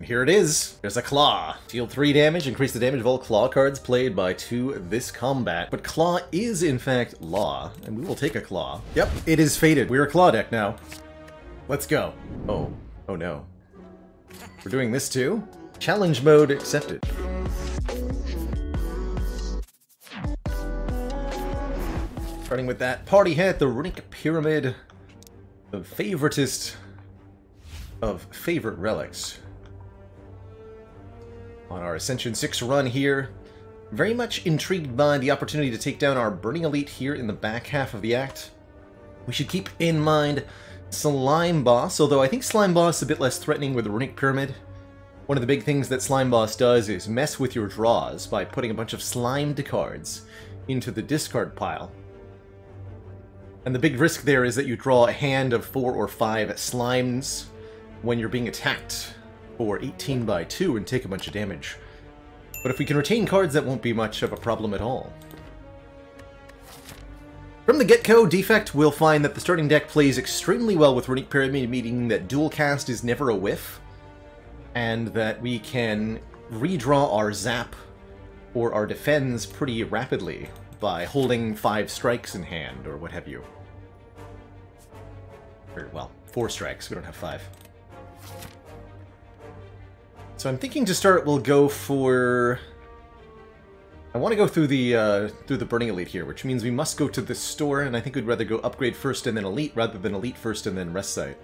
Here it is. There's a Claw. Deal 3 damage, increase the damage of all Claw cards played by 2 this combat. But Claw is, in fact, Law, and we will take a Claw. Yep, it is fated. We're a Claw deck now. Let's go. Oh no. We're doing this too? Challenge mode accepted. Starting with that party hat, the Runic Pyramid, the favoritist of favorite relics. On our Ascension 6 run here, very much intrigued by the opportunity to take down our Burning Elite here in the back half of the act. We should keep in mind Slime Boss, although I think Slime Boss is a bit less threatening with the Runic Pyramid. One of the big things that Slime Boss does is mess with your draws by putting a bunch of slimed cards into the discard pile. And the big risk there is that you draw a hand of 4 or 5 slimes when you're being attacked for 18 by 2 and take a bunch of damage. But if we can retain cards, that won't be much of a problem at all. From the get-go, Defect will find that the starting deck plays extremely well with Runic Pyramid, meaning that dual cast is never a whiff, and that we can redraw our Zap or our Defends pretty rapidly by holding 5 strikes in hand, or what have you. Or, well, 4 strikes, we don't have 5. So I'm thinking to start, we'll go for... I want to go through the Burning Elite here, which means we must go to the store, and I think we'd rather go Upgrade first and then Elite, rather than Elite first and then Rest Site.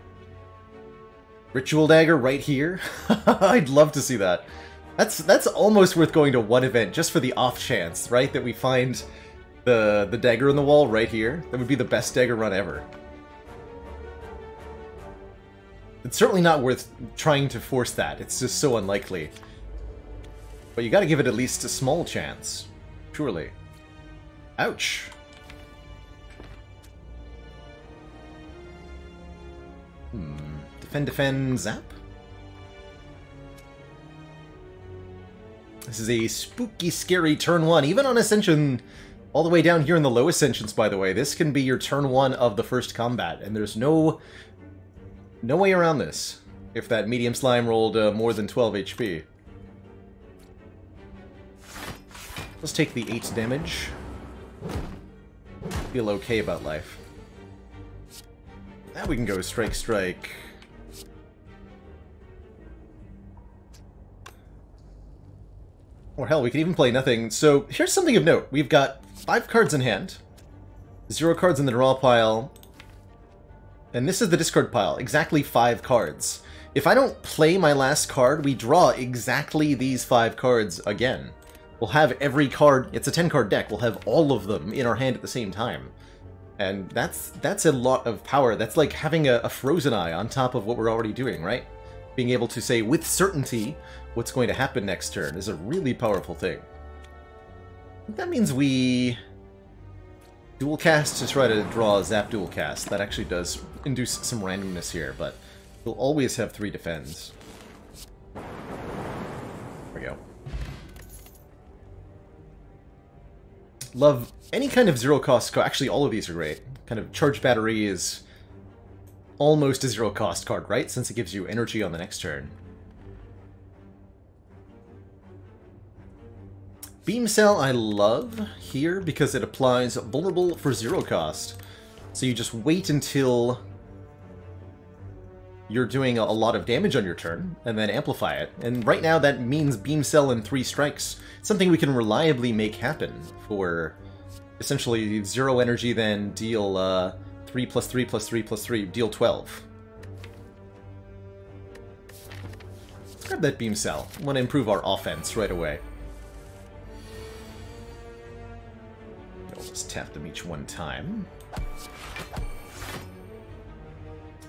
Ritual Dagger right here? I'd love to see that. That's almost worth going to one event, just for the off chance, right? That we find the dagger in the wall right here. That would be the best dagger run ever. It's certainly not worth trying to force that. It's just so unlikely. But you gotta give it at least a small chance. Surely. Ouch. Defend, zap? This is a spooky, scary turn 1. Even on Ascension, all the way down here in the low Ascensions, by the way, this can be your turn 1 of the first combat. And there's no way around this, if that medium slime rolled more than 12 HP. Let's take the 8 damage. Feel okay about life. Now we can go strike, strike. Or hell, we could even play nothing. So here's something of note. We've got 5 cards in hand, 0 cards in the draw pile, and this is the discard pile, exactly 5 cards. If I don't play my last card, we draw exactly these 5 cards again. We'll have every card, it's a 10-card deck, we'll have all of them in our hand at the same time. And that's a lot of power. That's like having a frozen eye on top of what we're already doing, right? Being able to say with certainty what's going to happen next turn is a really powerful thing. I think that means we dual cast to try to draw a Zap dual cast. That actually does induce some randomness here, but we'll always have 3 defends. There we go. Love any kind of zero-cost card. Actually, all of these are great. Kind of Charge Battery is almost a zero-cost card, right? Since it gives you energy on the next turn. Beam Cell I love here because it applies Vulnerable for 0 cost. So you just wait until you're doing a lot of damage on your turn, and then amplify it. And right now that means Beam Cell and 3 strikes. Something we can reliably make happen for essentially 0 energy, then deal 3 plus 3 plus 3 plus 3, deal 12. Let's grab that Beam Cell. I want to improve our offense right away. We'll just tap them each one time.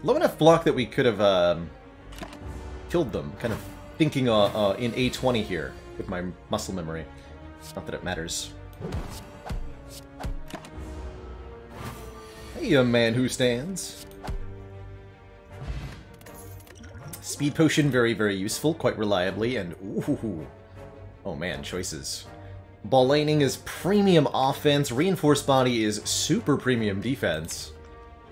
Low enough block that we could have killed them. Kind of thinking in A20 here with my muscle memory. Not that it matters. Hey, young man who stands. Speed Potion, very, very useful, quite reliably, and ooh. Oh man, choices. Ball Lightning is premium offense, Reinforced Body is super premium defense.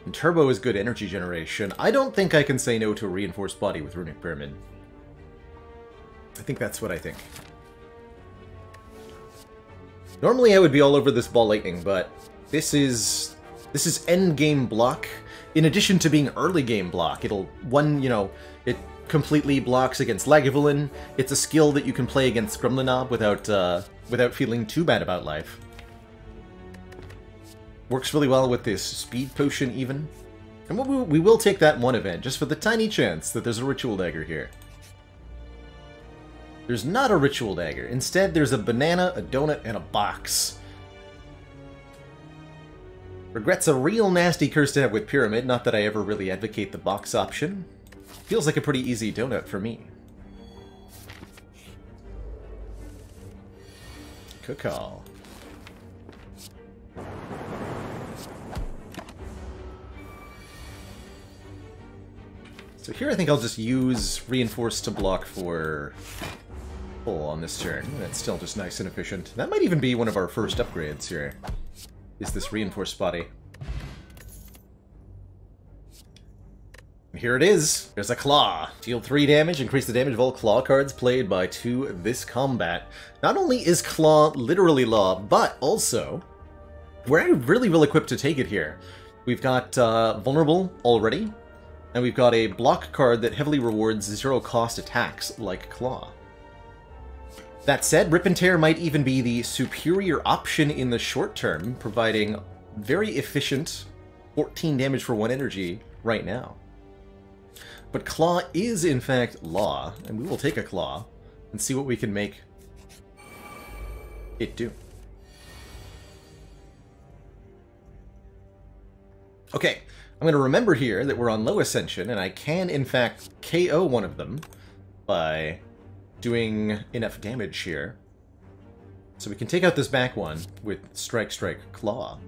And Turbo is good energy generation. I don't think I can say no to a Reinforced Body with Runic Pyramid. I think that's what I think. Normally I would be all over this Ball Lightning, but this is end game block. In addition to being early game block, it completely blocks against Lagavulin. It's a skill that you can play against Gremlinob without feeling too bad about life. Works really well with this speed potion even. And we will take that one event, just for the tiny chance that there's a Ritual Dagger here. There's not a Ritual Dagger. Instead, there's a banana, a donut, and a box. Regret's a real nasty curse to have with Pyramid, not that I ever really advocate the box option. Feels like a pretty easy donut for me. Cookall. So here I think I'll just use Reinforce to block for full on this turn. That's still just nice and efficient. That might even be one of our first upgrades here, is this Reinforced body. Here it is. There's a Claw. Deal 3 damage, increase the damage of all Claw cards played by 2 this combat. Not only is Claw literally law, but also we're really well equipped to take it here. We've got Vulnerable already, and we've got a block card that heavily rewards 0 cost attacks like Claw. That said, Rip and Tear might even be the superior option in the short term, providing very efficient 14 damage for 1 energy right now. But Claw is, in fact, Law, and we will take a Claw and see what we can make it do. Okay, I'm going to remember here that we're on low Ascension, and I can, in fact, KO one of them by doing enough damage here. So we can take out this back one with Strike, Strike, Claw,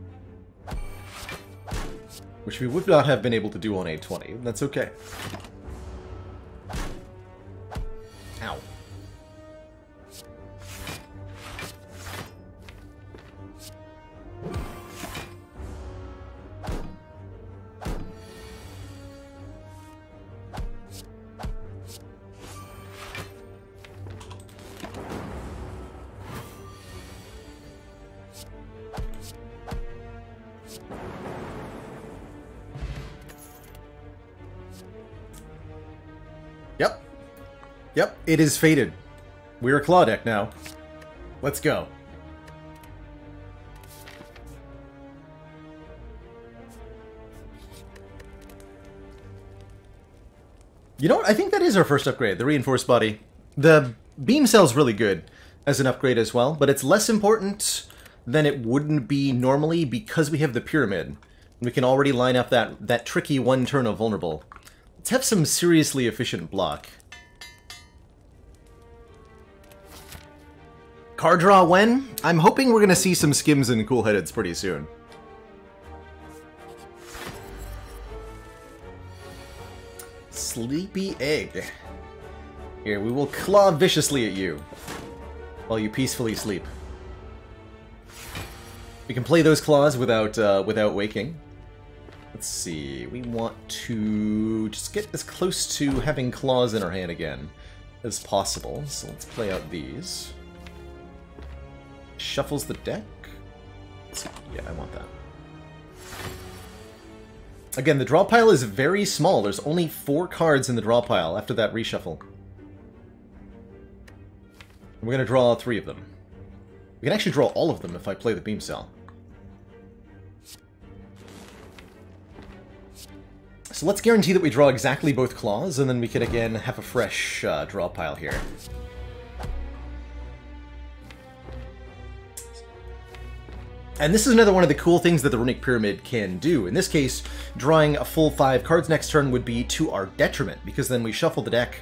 which we would not have been able to do on a 20. That's okay. Ow. Yep, it is fated. We're a Claw deck now. Let's go. You know what? I think that is our first upgrade, the Reinforced body. The Beam Cell's really good as an upgrade as well, but it's less important than it wouldn't be normally because we have the Pyramid. We can already line up that tricky one turn of Vulnerable. Let's have some seriously efficient block. Card draw when? I'm hoping we're going to see some Skims and Cool-Headeds pretty soon. Sleepy Egg. Here, we will claw viciously at you while you peacefully sleep. We can play those claws without waking. Let's see, we want to just get as close to having claws in our hand again as possible. So let's play out these. Shuffles the deck? Yeah, I want that. Again, the draw pile is very small. There's only 4 cards in the draw pile after that reshuffle. We're going to draw 3 of them. We can actually draw all of them if I play the Beam Cell. So let's guarantee that we draw exactly both claws, and then we can again have a fresh draw pile here. And this is another one of the cool things that the Runic Pyramid can do. In this case, drawing a full 5 cards next turn would be to our detriment, because then we shuffle the deck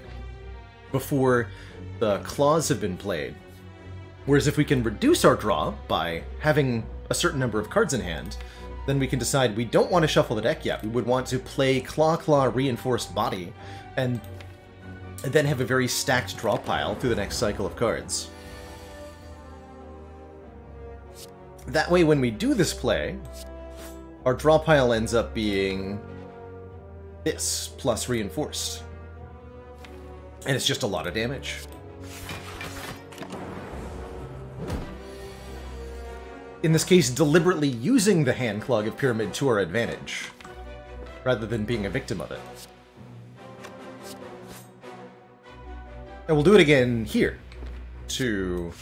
before the claws have been played. Whereas if we can reduce our draw by having a certain number of cards in hand, then we can decide we don't want to shuffle the deck yet. We would want to play Claw Claw Reinforced Body, and then have a very stacked draw pile through the next cycle of cards. That way, when we do this play, our draw pile ends up being this, plus Reinforced. And it's just a lot of damage. in this case, deliberately using the hand clog of Pyramid to our advantage, rather than being a victim of it. And we'll do it again here, to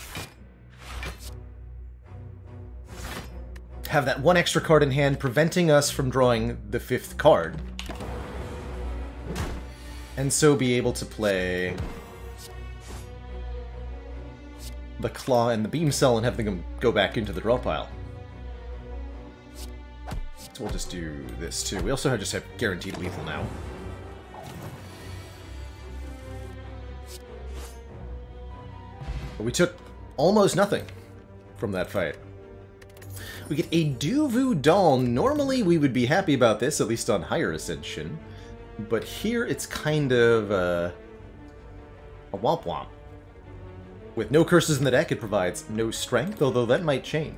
have that one extra card in hand, preventing us from drawing the 5th card. And so be able to play the Claw and the Beam Cell and have them go back into the draw pile. So we'll just do this too. We also just have guaranteed lethal now. But we took almost nothing from that fight. We get a Duvu Doll. Normally we would be happy about this, at least on higher Ascension. But here it's kind of a womp womp. With no curses in the deck, it provides no strength, although that might change.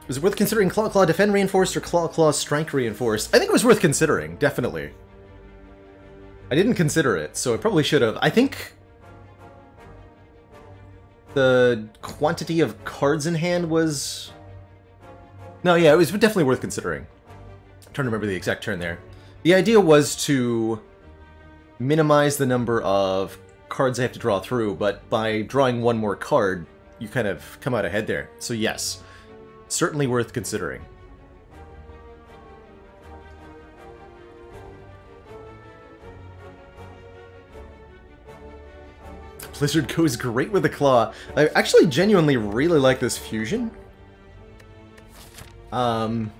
Was it worth considering Claw Claw Defend Reinforced or Claw Claw Strike Reinforced? I think it was worth considering, definitely. I didn't consider it, so I probably should have. I think the quantity of cards in hand was... No, yeah, it was definitely worth considering. I'm trying to remember the exact turn there. The idea was to minimize the number of cards I have to draw through, but by drawing one more card, you kind of come out ahead there. So yes, certainly worth considering. Blizzard goes great with the Claw. I actually genuinely really like this fusion. In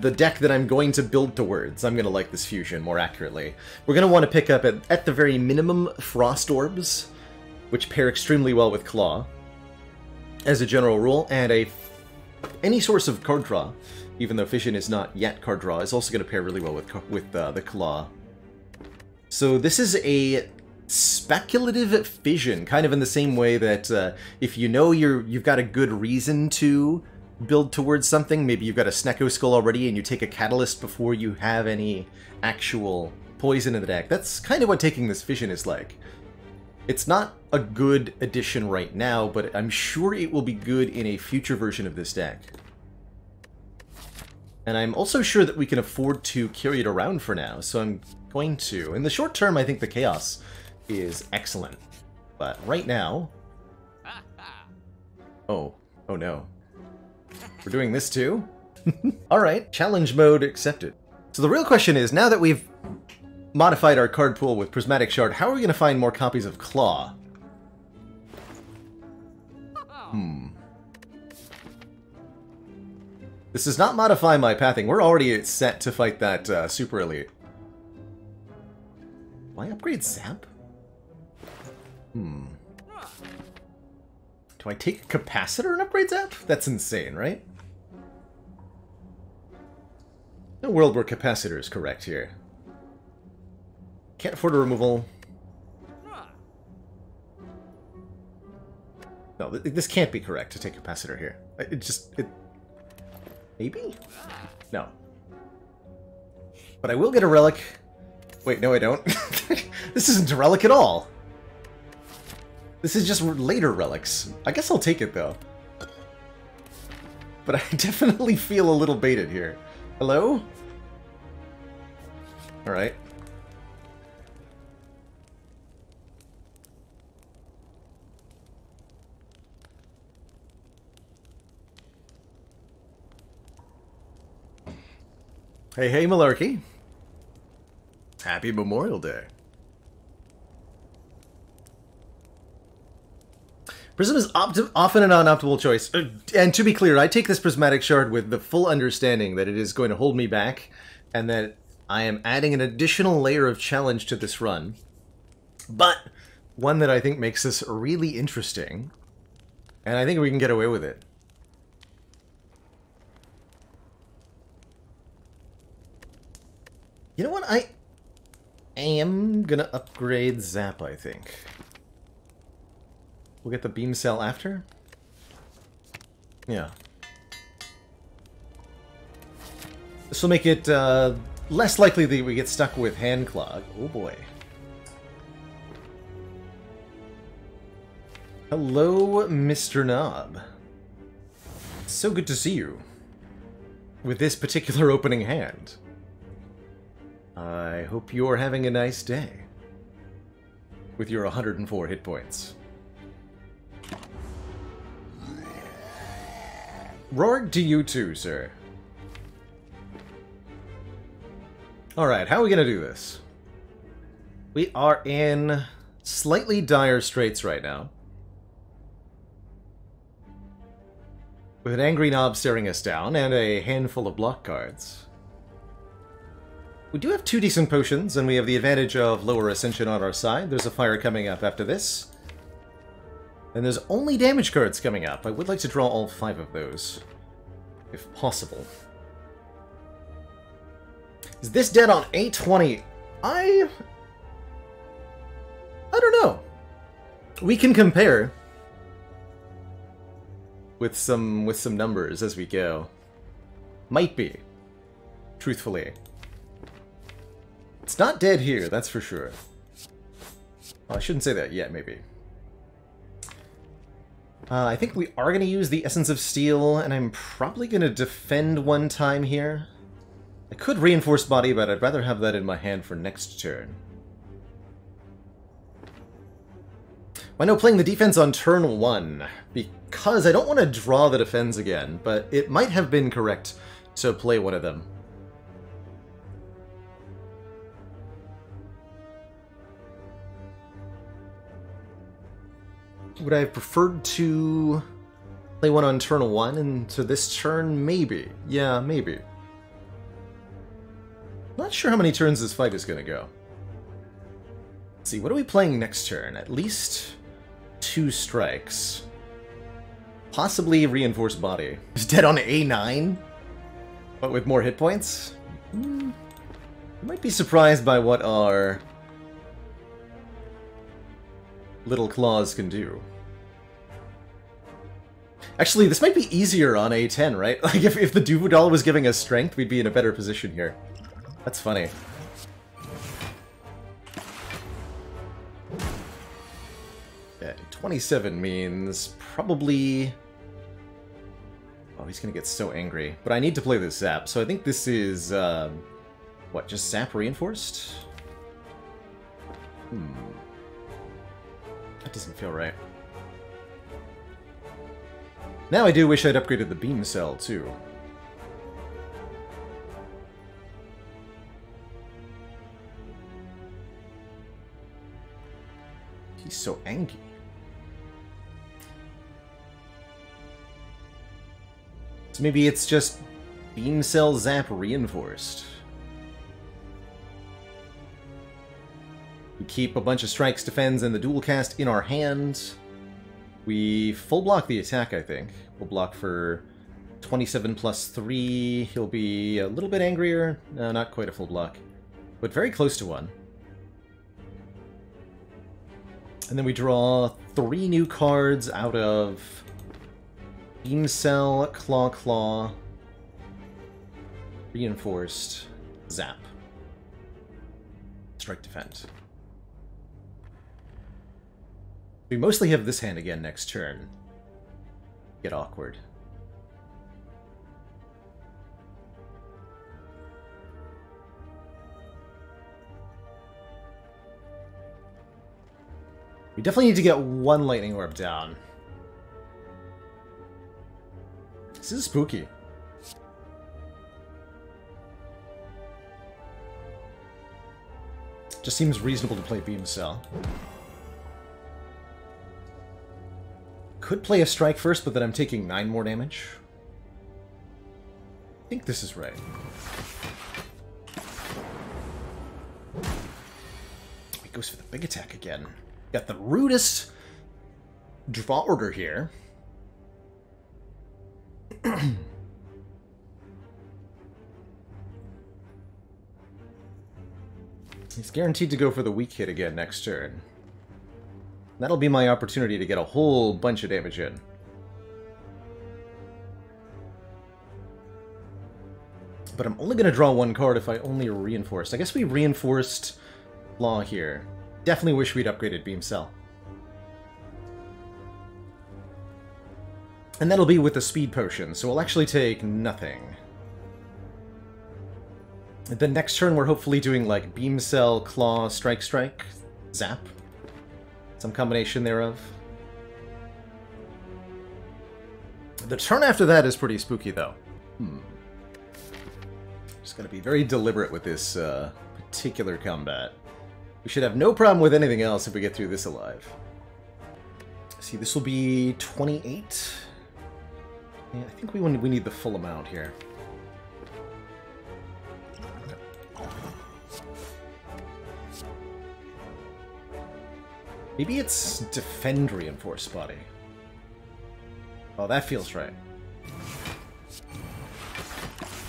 the deck that I'm going to build towards, I'm going to like this fusion more accurately. We're going to want to pick up, at the very minimum, Frost Orbs, which pair extremely well with Claw, as a general rule, and any source of card draw, even though Fission is not yet card draw, is also going to pair really well with the Claw. So this is a speculative fission, kind of in the same way that if you know you've got a good reason to build towards something, maybe you've got a Snecko Skull already and you take a Catalyst before you have any actual poison in the deck. That's kind of what taking this fission is like. It's not a good addition right now, but I'm sure it will be good in a future version of this deck. And I'm also sure that we can afford to carry it around for now, so I'm going to. In the short term, I think the Chaos is excellent. But right now... Oh no. We're doing this too? Alright, challenge mode accepted. So the real question is, now that we've modified our card pool with Prismatic Shard, how are we going to find more copies of Claw? This does not modify my pathing. We're already set to fight that Super Elite. Why upgrade Zap? Do I take a Capacitor and upgrade Zap? That's insane, right? No world where Capacitor is correct here. Can't afford a removal. No, this can't be correct to take Capacitor here. Maybe? No. But I will get a Relic. Wait, no I don't. This isn't a Relic at all. This is just later relics. I guess I'll take it, though. But I definitely feel a little baited here. Hello? Alright. Hey, Malarkey. Happy Memorial Day. Prism is often an unoptimal choice. And to be clear, I take this Prismatic Shard with the full understanding that it is going to hold me back, and that I am adding an additional layer of challenge to this run. But one that I think makes this really interesting, and I think we can get away with it. You know what? I am gonna upgrade Zap, I think. We'll get the Beam Cell after? Yeah. This will make it less likely that we get stuck with Hand Clog. Oh boy. Hello, Mr. Knob. So good to see you. With this particular opening hand. I hope you're having a nice day. With your 104 hit points. Rorg to you too, sir. Alright, how are we gonna do this? We are in slightly dire straits right now. With an angry knob staring us down, and a handful of block cards. We do have 2 decent potions, and we have the advantage of lower Ascension on our side. There's a fire coming up after this. And there's only damage cards coming up. I would like to draw all 5 of those, if possible. Is this dead on 820? I don't know. We can compare. With some numbers as we go. Might be. Truthfully. It's not dead here, that's for sure. Well, I shouldn't say that yet, maybe. I think we are going to use the Essence of Steel, and I'm probably going to defend one time here. I could reinforce body, but I'd rather have that in my hand for next turn. Why no, playing the defense on turn 1, because I don't want to draw the defense again, but it might have been correct to play one of them. Would I have preferred to play one on turn 1, and to this turn, maybe. Yeah, maybe. Not sure how many turns this fight is going to go. Let's see, what are we playing next turn? At least 2 strikes. Possibly reinforced body. He's dead on A9? But with more hit points? You might be surprised by what our little claws can do. Actually, this might be easier on A10, right? Like, if the Duvidal was giving us strength, we'd be in a better position here. That's funny. Yeah, 27 means probably... Oh, he's gonna get so angry. But I need to play this Zap, so I think this is, what, just Zap reinforced? That doesn't feel right. Now I do wish I'd upgraded the Beam Cell, too. He's so angry. So maybe it's just Beam Cell Zap reinforced. We keep a bunch of strikes, defends, and the dual cast in our hand. We full block the attack, I think. We'll block for 27 plus 3. He'll be a little bit angrier. No, not quite a full block. But very close to one. And then we draw 3 new cards out of Beam Cell, Claw, Reinforced, Zap. Strike, defend. We mostly have this hand again next turn. Get awkward. We definitely need to get 1 Lightning Orb down. This is spooky. Just seems reasonable to play Beam Cell. Could play a Strike first, but then I'm taking 9 more damage. I think this is right. He goes for the big attack again. Got the rudest draw order here. He's guaranteed to go for the weak hit again next turn. That'll be my opportunity to get a whole bunch of damage in. But I'm only going to draw 1 card if I only reinforced. I guess we reinforced Law here. Definitely wish we'd upgraded Beam Cell. And that'll be with the speed potion, so we'll actually take nothing. And then next turn we're hopefully doing like Beam Cell, Claw, Strike, Strike, Zap. Some combination thereof. The turn after that is pretty spooky though. Just gotta be very deliberate with this particular combat. We should have no problem with anything else if we get through this alive. See, this will be 28. Yeah, I think we need the full amount here. Maybe it's Defend Reinforced Body. Oh, that feels right.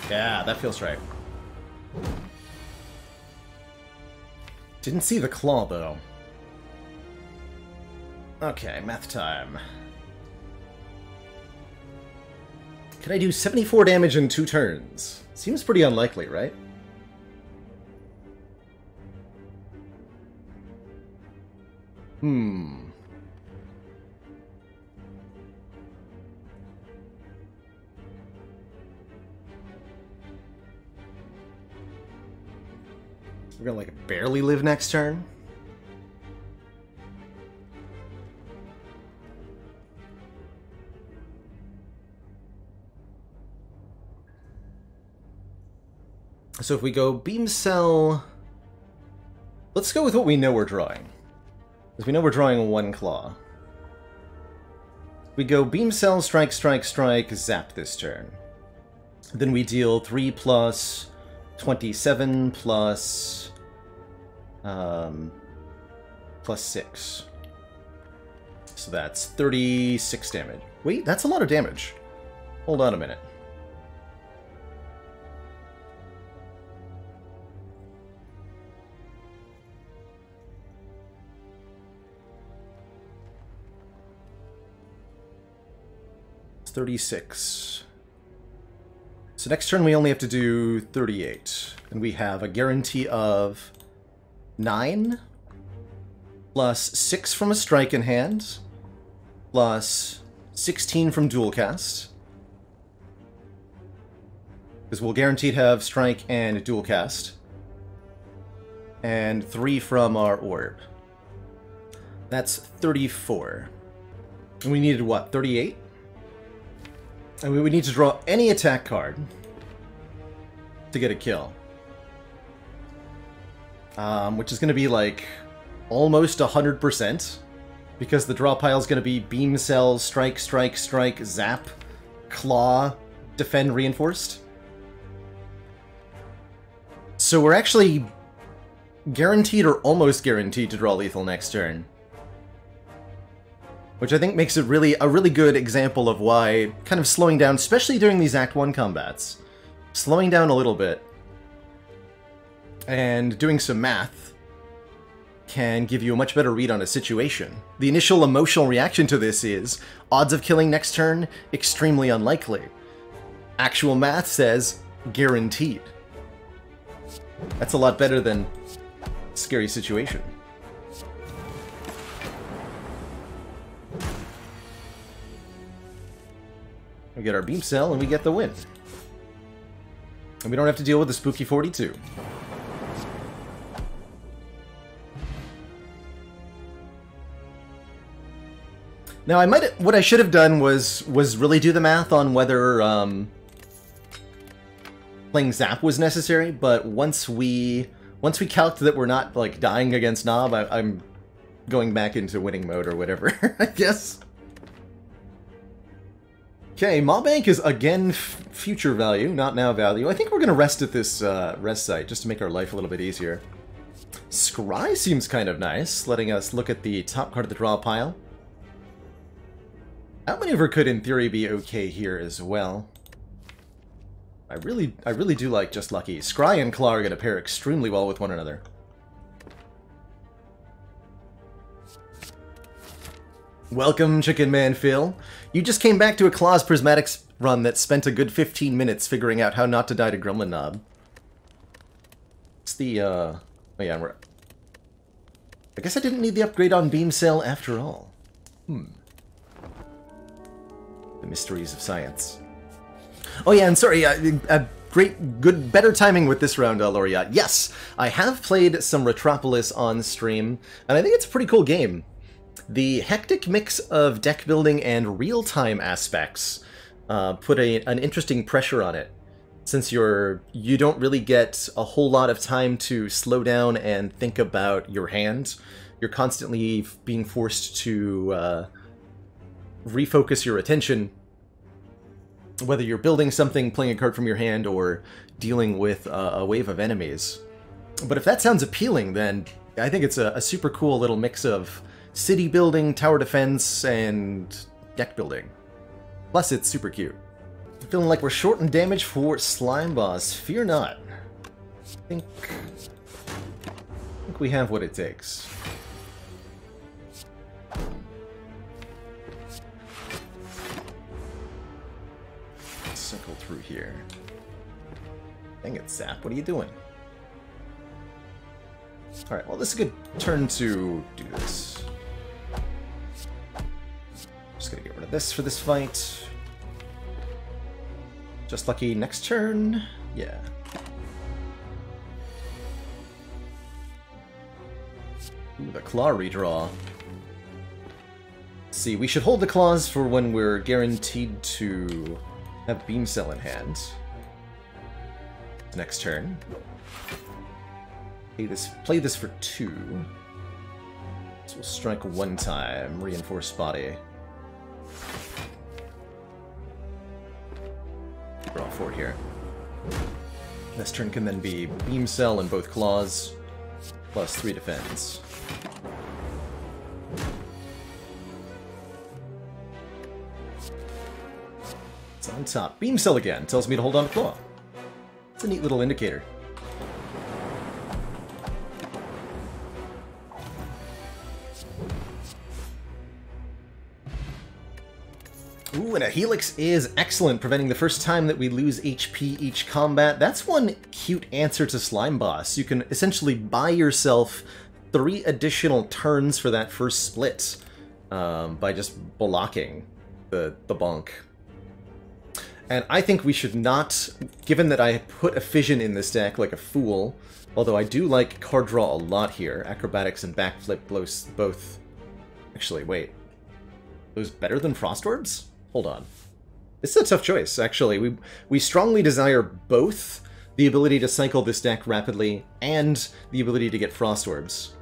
Yeah, that feels right. Didn't see the claw, though. Okay, math time. Can I do 74 damage in 2 turns? Seems pretty unlikely, right? We're gonna, like, barely live next turn? So if we go Beam Cell... Let's go with what we know we're drawing. Because we know we're drawing 1 claw. We go Beam Cell, Strike, Strike, Strike, Zap this turn. Then we deal 3 plus 27 plus... plus 6. So that's 36 damage. Wait, that's a lot of damage. Hold on a minute. It's 36. So next turn we only have to do 38. And we have a guarantee of 9 plus 6 from a strike in hand plus 16 from dual cast. Because we'll guaranteed have strike and dual cast. And 3 from our orb. That's 34. And we needed what, 38? And we would need to draw any attack card to get a kill. Which is going to be like almost 100%. Because the draw pile is going to be Beam Cell, Strike, Strike, Strike, Zap, Claw, Defend Reinforced. So we're actually guaranteed or almost guaranteed to draw lethal next turn. Which I think makes it a really good example of why kind of slowing down, especially during these Act 1 combats, slowing down a little bit and doing some math can give you a much better read on a situation. The initial emotional reaction to this is, odds of killing next turn, extremely unlikely. Actual math says, guaranteed. That's a lot better than scary situation. We get our Beam Cell, and we get the win. And we don't have to deal with the spooky 42. Now, what I should have done was really do the math on whether playing Zap was necessary, but once we calc that we're not like dying against Nob, I'm going back into winning mode or whatever, I guess. Okay, Maw Bank is again future value, not now value. I think we're gonna rest at this rest site just to make our life a little bit easier. Scry seems kind of nice, letting us look at the top card of the draw pile. Outmaneuver could, in theory, be okay here as well. I really do like Just Lucky. Scry and Claw are gonna pair extremely well with one another. Welcome, Chicken Man Phil. You just came back to a Claw's Prismatics run that spent a good 15 minutes figuring out how not to die to Gremlin Nob. It's the, oh yeah, I guess I didn't need the upgrade on Beam Cell after all. The mysteries of science. Oh yeah, and sorry, better timing with this round, Laureate. Yes, I have played some Retropolis on stream, and I think it's a pretty cool game. The hectic mix of deck building and real-time aspects put an interesting pressure on it, since you don't really get a whole lot of time to slow down and think about your hand. You're constantly being forced to refocus your attention, whether you're building something, playing a card from your hand, or dealing with a wave of enemies. But if that sounds appealing, then I think it's a super cool little mix of city building, tower defense, and deck building. Plus, it's super cute. Feeling like we're short in damage for Slime Boss. Fear not. I think we have what it takes. Cycle through here. Dang it, Zap. What are you doing? Alright, well, this is a good turn to do this. Just gonna get rid of this for this fight. Just lucky next turn. Yeah. Ooh, the claw redraw. Let's see, we should hold the claws for when we're guaranteed to have Beam Cell in hand. Next turn. Play this for 2. So we'll strike 1 time, reinforce body. Draw 4 here. This turn can then be Beam Cell in both claws, plus 3 defense. It's on top. Beam Cell again. Tells me to hold on to claw. It's a neat little indicator. Ooh, and a Helix is excellent, preventing the first time that we lose HP each combat. That's one cute answer to Slime Boss. You can essentially buy yourself 3 additional turns for that first split by just blocking the bonk. And I think we should not, given that I put a Fission in this deck like a fool, although I do like card draw a lot here. Acrobatics and Backflip both... Actually, wait. Those better than Frost Orbs? Hold on. This is a tough choice, actually. We strongly desire both the ability to cycle this deck rapidly and the ability to get Frost Orbs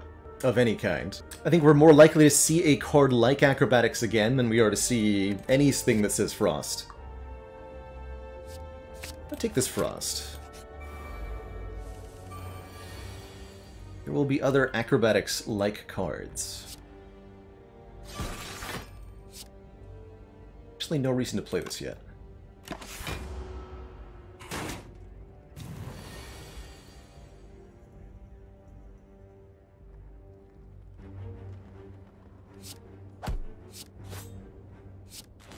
of any kind. I think we're more likely to see a card like Acrobatics again than we are to see anything that says Frost. I'll take this Frost. There will be other Acrobatics-like cards. Actually, no reason to play this yet.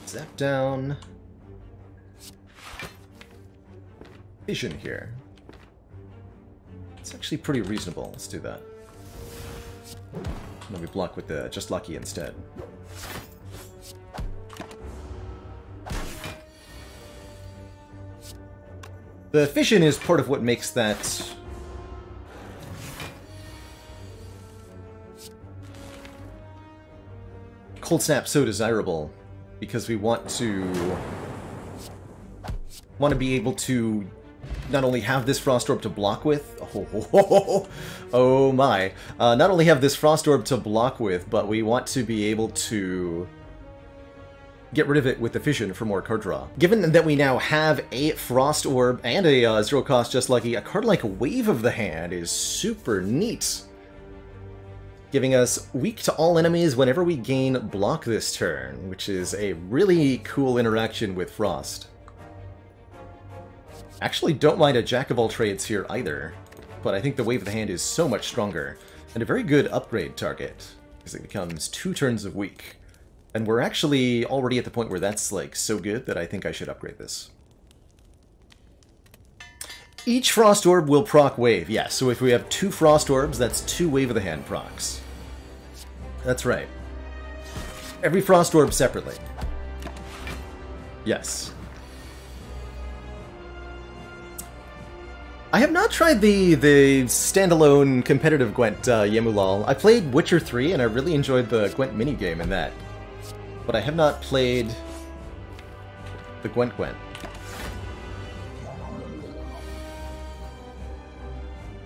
Zap down. Vision here. It's actually pretty reasonable. Let's do that. And then we block with the Just Lucky instead. The Fission is part of what makes that Cold Snap so desirable, because we want to be able to not only have this Frost Orb to block with, oh my, not only have this Frost Orb to block with, but we want to be able to get rid of it with the Fission for more card draw. Given that we now have a Frost Orb and a 0 cost Just Lucky, a card like Wave of the Hand is super neat, giving us weak to all enemies whenever we gain block this turn, which is a really cool interaction with Frost. Actually don't mind a Jack of all trades here either, but I think the Wave of the Hand is so much stronger, and a very good upgrade target, because it becomes 2 turns of weak. And we're actually already at the point where that's, like, so good that I think I should upgrade this. Each Frost Orb will proc Wave, yeah, so if we have 2 Frost Orbs, that's 2 Wave of the Hand procs. That's right. Every Frost Orb separately. Yes. I have not tried the standalone competitive Gwent Yemulal. I played Witcher 3 and I really enjoyed the Gwent minigame in that. But I have not played the Gwent.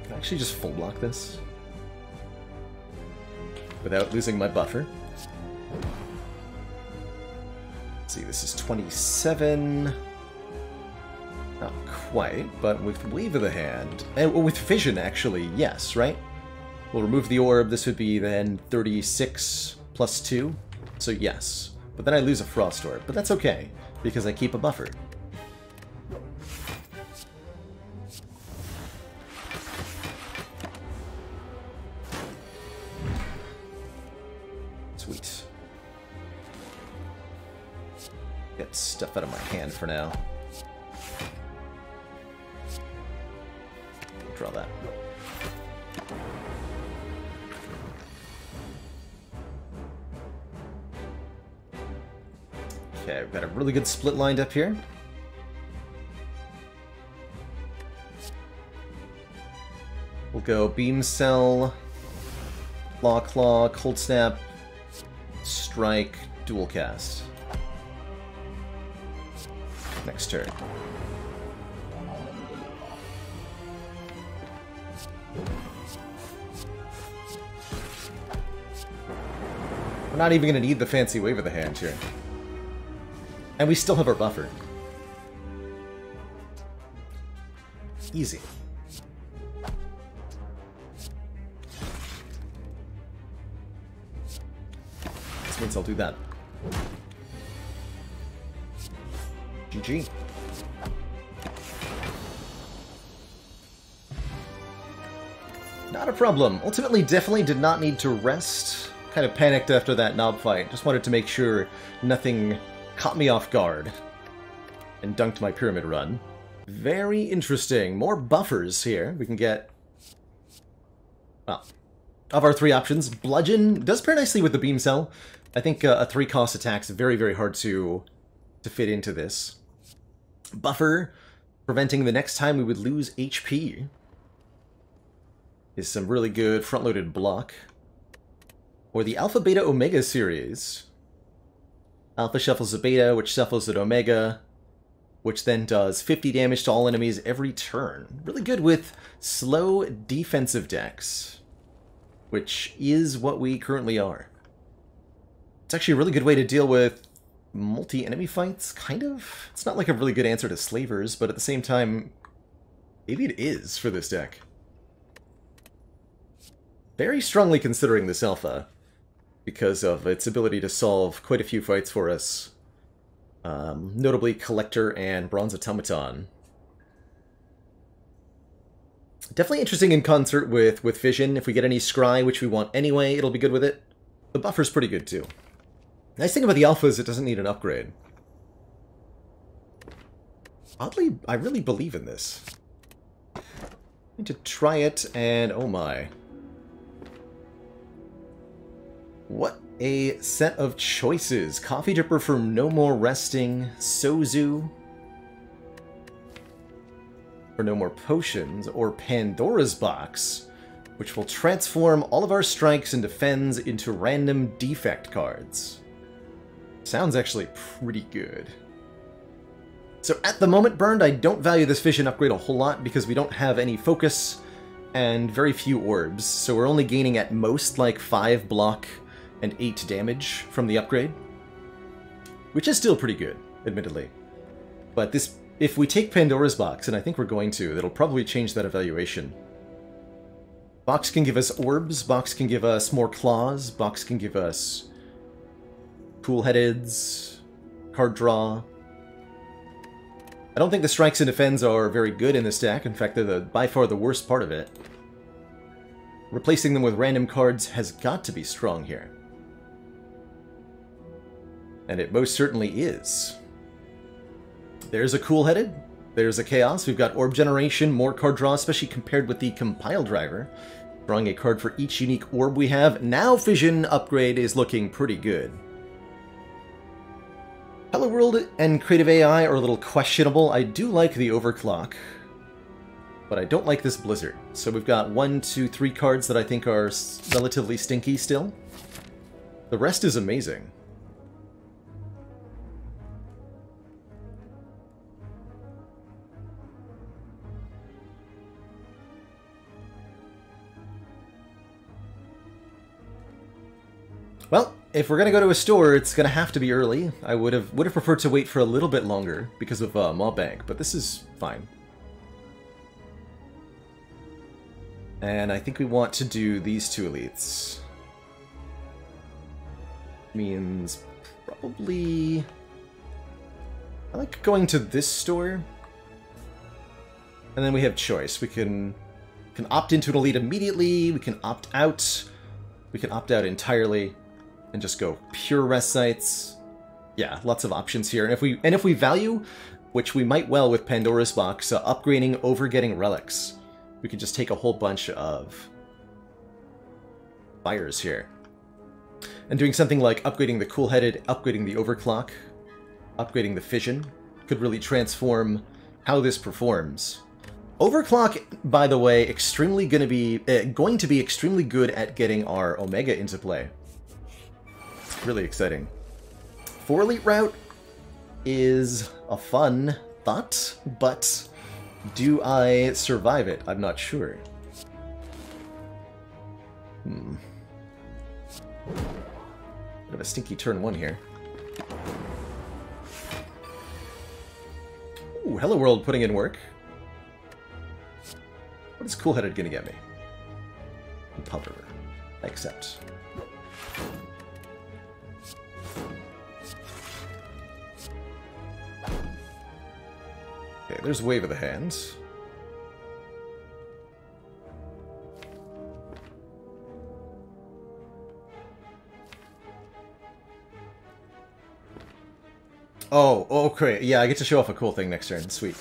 Can I actually just full block this? Without losing my buffer. Let's see, this is 27... Not quite, but with Wave of the Hand... with Vision, actually, yes, right? We'll remove the orb, this would be then 36 plus 2, so yes. But then I lose a Frost Orb, but that's okay, because I keep a buffer. Sweet. Get stuff out of my hand for now. Draw that. Okay, we've got a really good split lined up here. We'll go Beam Cell, Claw, Cold Snap, Strike, Dual Cast. Next turn. We're not even going to need the fancy Wave of the Hand here. And we still have our buffer. Easy. This means I'll do that. GG. Not a problem. Ultimately, definitely did not need to rest. Kind of panicked after that knob fight. Just wanted to make sure nothing caught me off guard. And dunked my pyramid run. Very interesting. More buffers here. We can get... well, of our three options, Bludgeon does pair nicely with the Beam Cell. I think a 3-cost attack's very, very hard to fit into this. Buffer, preventing the next time we would lose HP, is some really good front-loaded block. Or the Alpha, Beta, Omega series. Alpha shuffles a Beta, which shuffles an Omega, which then does 50 damage to all enemies every turn. Really good with slow defensive decks, which is what we currently are. It's actually a really good way to deal with multi-enemy fights, kind of. It's not like a really good answer to Slavers, but at the same time, maybe it is for this deck. Very strongly considering this alpha, because of its ability to solve quite a few fights for us. Notably Collector and Bronze Automaton. Definitely interesting in concert with Vision. If we get any Scry, which we want anyway, it'll be good with it. The buffer's pretty good too. Nice thing about the alpha is it doesn't need an upgrade. Oddly, I really believe in this. I need to try it, and oh my. What a set of choices. Coffee Dripper for No More Resting, Sozu for No More Potions, or Pandora's Box, which will transform all of our strikes and defends into random defect cards. Sounds actually pretty good. So at the moment, Burned, I don't value this Vision upgrade a whole lot because we don't have any focus and very few orbs, so we're only gaining at most like 5 block and 8 damage from the upgrade, which is still pretty good, admittedly. But this, if we take Pandora's Box, and I think we're going to, that'll probably change that evaluation. Box can give us orbs, Box can give us more claws, Box can give us cool-headeds, card draw. I don't think the strikes and defends are very good in this deck. In fact, they're by far the worst part of it. Replacing them with random cards has got to be strong here. And it most certainly is. There's a cool-headed, there's a chaos, we've got orb generation, more card draw, especially compared with the compile driver. Drawing a card for each unique orb we have. Now Vision upgrade is looking pretty good. Hello World and Creative AI are a little questionable. I do like the overclock, but I don't like this blizzard. So we've got 1, 2, 3 cards that I think are relatively stinky still. The rest is amazing. Well, if we're gonna go to a store, it's gonna have to be early. I would have preferred to wait for a little bit longer because of Mob Bank, but this is fine. And I think we want to do these 2 elites. Means probably... I like going to this store. And then we have choice. We can opt into an elite immediately, we can opt out, we can opt out entirely. And just go pure rest sites. Yeah, lots of options here. And if we value, which we might well with Pandora's Box, upgrading over getting relics, we can just take a whole bunch of fires here. And doing something like upgrading the Cool-Headed, upgrading the Overclock, upgrading the Fission, could really transform how this performs. Overclock, by the way, going to be extremely good at getting our Omega into play. Really exciting. 4 elite route is a fun thought, but do I survive it? I'm not sure. Bit of a stinky turn 1 here. Ooh, Hello World putting in work. What is Cool-Headed gonna get me? Powder. I accept. Okay, there's Wave of the Hand. Oh, okay. Yeah, I get to show off a cool thing next turn. Sweet.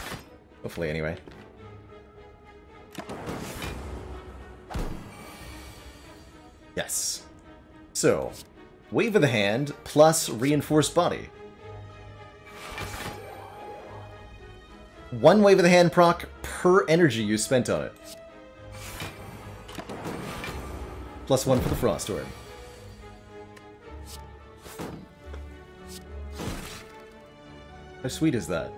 Hopefully, anyway. Yes. So, Wave of the Hand plus Reinforced Body. 1 Wave of the Hand proc per energy you spent on it. +1 for the Frost Orb. How sweet is that?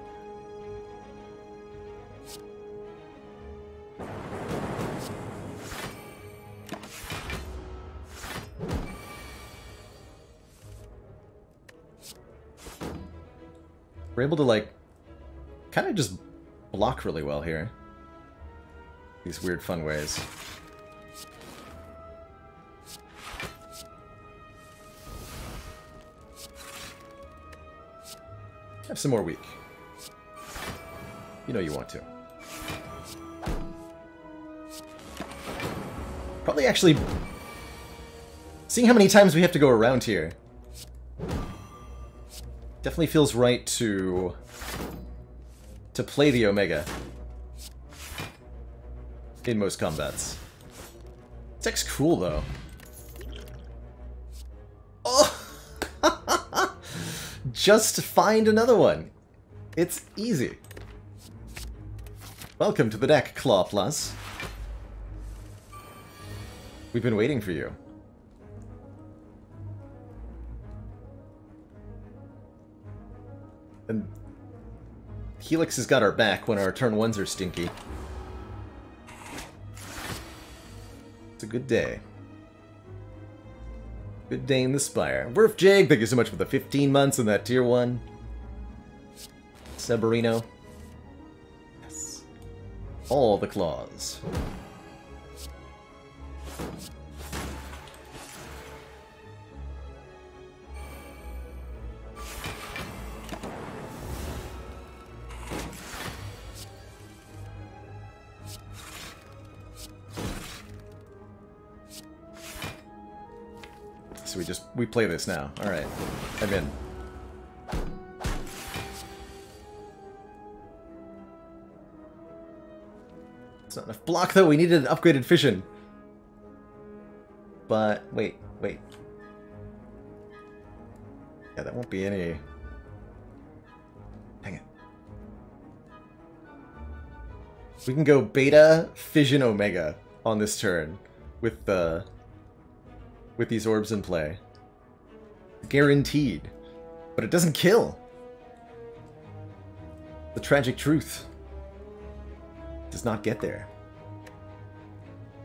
We're able to, like, kind of just block really well here. These weird, fun ways. Have some more weak. You know you want to. Probably actually... Seeing how many times we have to go around here, definitely feels right to play the Omega in most combats. Tech's cool, though. Oh! Just find another one. It's easy. Welcome to the deck, Claw Plus. We've been waiting for you. And Helix has got our back when our turn 1s are stinky. It's a good day. Good day in the Spire. Werf Jig, thank you so much for the 15 months and that tier 1. Severino. Yes. All the claws. So we play this now. Alright. I'm in. It's not enough block though, we needed an upgraded fission. But wait. Yeah, that won't be any We can go Beta, Fission, Omega on this turn with these orbs in play. Guaranteed. But it doesn't kill. The tragic truth. It does not get there.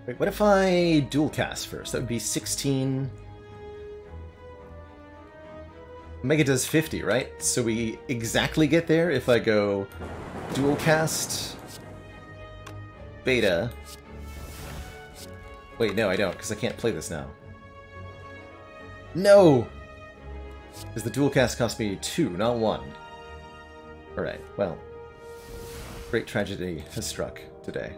Wait, what if I dual cast first? That would be 16... Omega does 50, right? So we exactly get there if I go dual cast, Beta. Wait, no, I don't, because I can't play this now. No! Because the dual cast cost me 2, not 1. Alright, well. Great tragedy has struck today.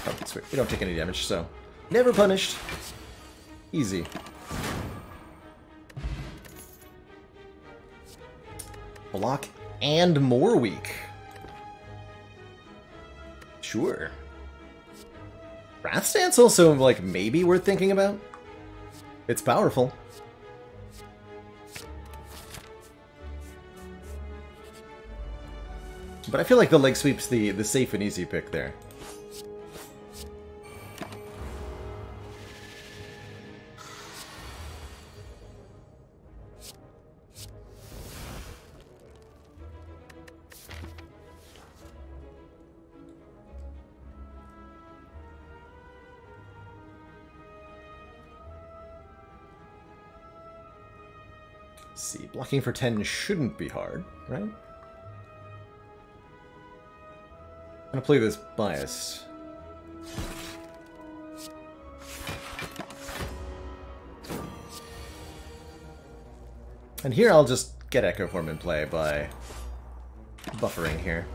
Oh, sweet. We don't take any damage, so... Never punished. Easy. Block and more weak. Sure. Wrath Stance also, like, maybe worth thinking about. It's powerful. But I feel like the leg sweep's the safe and easy pick there. See, blocking for 10 shouldn't be hard, right? I'm gonna play this biased. And here I'll just get Echo Form in play by buffering here.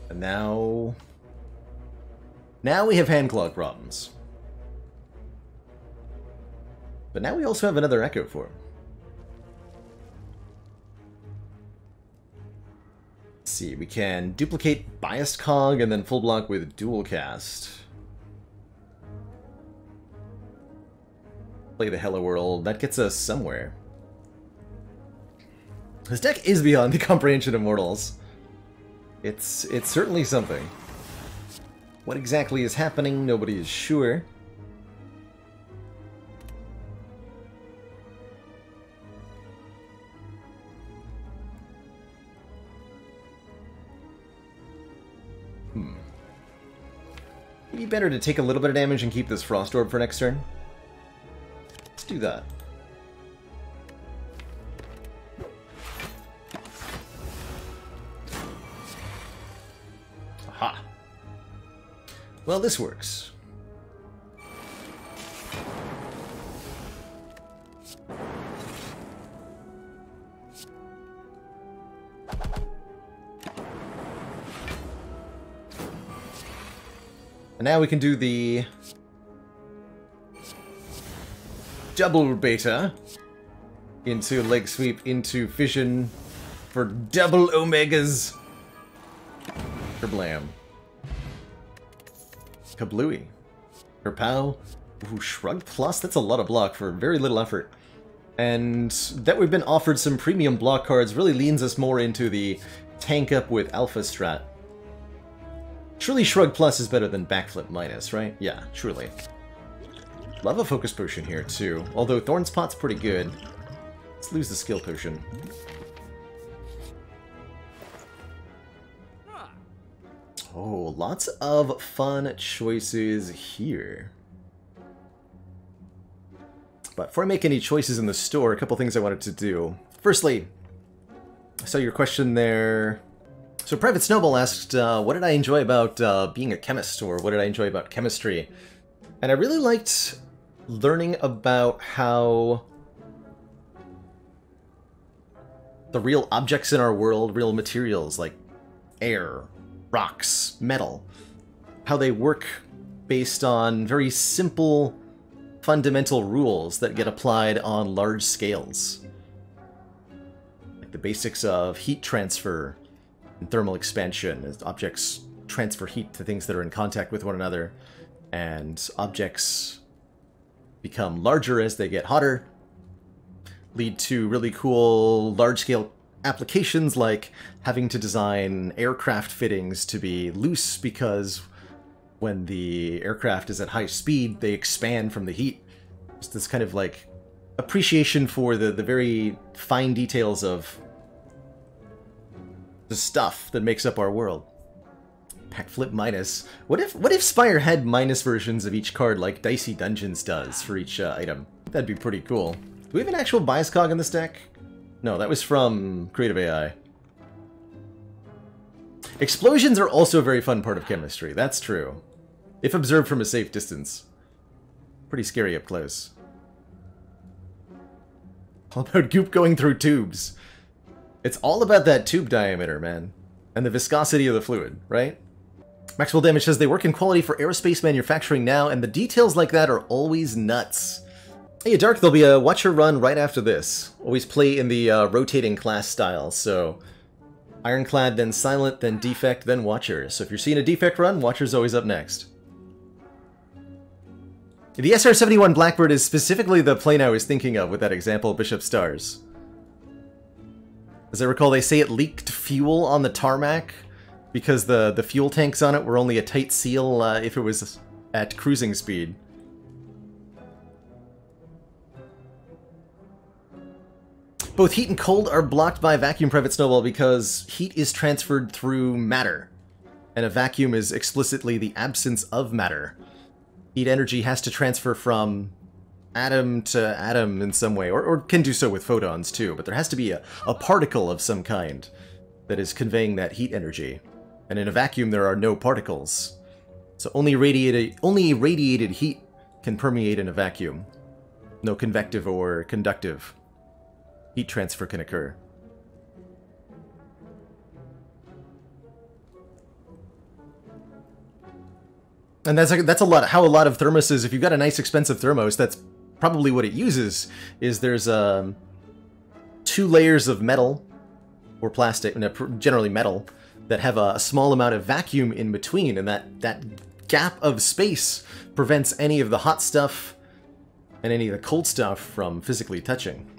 And now we have hand clog problems. But now we also have another Echo Form. Let's see, we can duplicate Biased Cog and then full block with dual cast. Play the Hello World. That gets us somewhere. This deck is beyond the comprehension of mortals. It's certainly something. What exactly is happening, nobody is sure. Maybe better to take a little bit of damage and keep this Frost Orb for next turn. Let's do that. Aha! Well, this works. And now we can do the double beta into leg sweep into fission for double omegas. Kerblam. Kablooey. Kerpow. Ooh, Shrug Plus? That's a lot of block for very little effort. And that we've been offered some premium block cards really leans us more into the tank up with Alpha Strat. Surely Shrug Plus is better than Backflip Minus, right? Yeah, surely. Love a Focus Potion here, too. Although Thorn Spot's pretty good. Let's lose the Skill Potion. Oh, lots of fun choices here. But before I make any choices in the store, a couple things I wanted to do. Firstly, I saw your question there. So Private Snowball asked, what did I enjoy about being a chemist, or what did I enjoy about chemistry? And I really liked learning about how the real objects in our world, real materials like air, rocks, metal, how they work based on very simple, fundamental rules that get applied on large scales. Like the basics of heat transfer and thermal expansion as objects transfer heat to things that are in contact with one another. and objects become larger as they get hotter, lead to really cool large-scale applications like having to design aircraft fittings to be loose because when the aircraft is at high speed, they expand from the heat. Just this kind of like appreciation for the very fine details of the stuff that makes up our world. Pack flip minus. What if Spire had minus versions of each card like Dicey Dungeons does for each item? That'd be pretty cool. Do we have an actual bias cog in this deck? No, that was from Creative AI. Explosions are also a very fun part of chemistry, that's true. If observed from a safe distance. Pretty scary up close. All about goop going through tubes. It's all about that tube diameter, man. And the viscosity of the fluid, right? Maxwell Damage says they work in quality for aerospace manufacturing now, and the details like that are always nuts. Hey, Dark, there'll be a Watcher run right after this. Always play in the rotating class style, so Ironclad, then Silent, then Defect, then Watcher. So if you're seeing a Defect run, Watcher's always up next. The SR-71 Blackbird is specifically the plane I was thinking of with that example, Bishop Stars. As I recall, they say it leaked fuel on the tarmac because the fuel tanks on it were only a tight seal if it was at cruising speed. Both heat and cold are blocked by vacuum, Private Snowball, because heat is transferred through matter, and a vacuum is explicitly the absence of matter. Heat energy has to transfer from atom to atom in some way, or can do so with photons too, but there has to be a particle of some kind that is conveying that heat energy. And in a vacuum there are no particles. So only radiated heat can permeate in a vacuum. No convective or conductive heat transfer can occur. And that's a lot how a lot of thermoses, if you've got a nice expensive thermos, that's probably what it uses, is there's 2 layers of metal, or plastic, generally metal, that have a small amount of vacuum in between, and that gap of space prevents any of the hot stuff and any of the cold stuff from physically touching.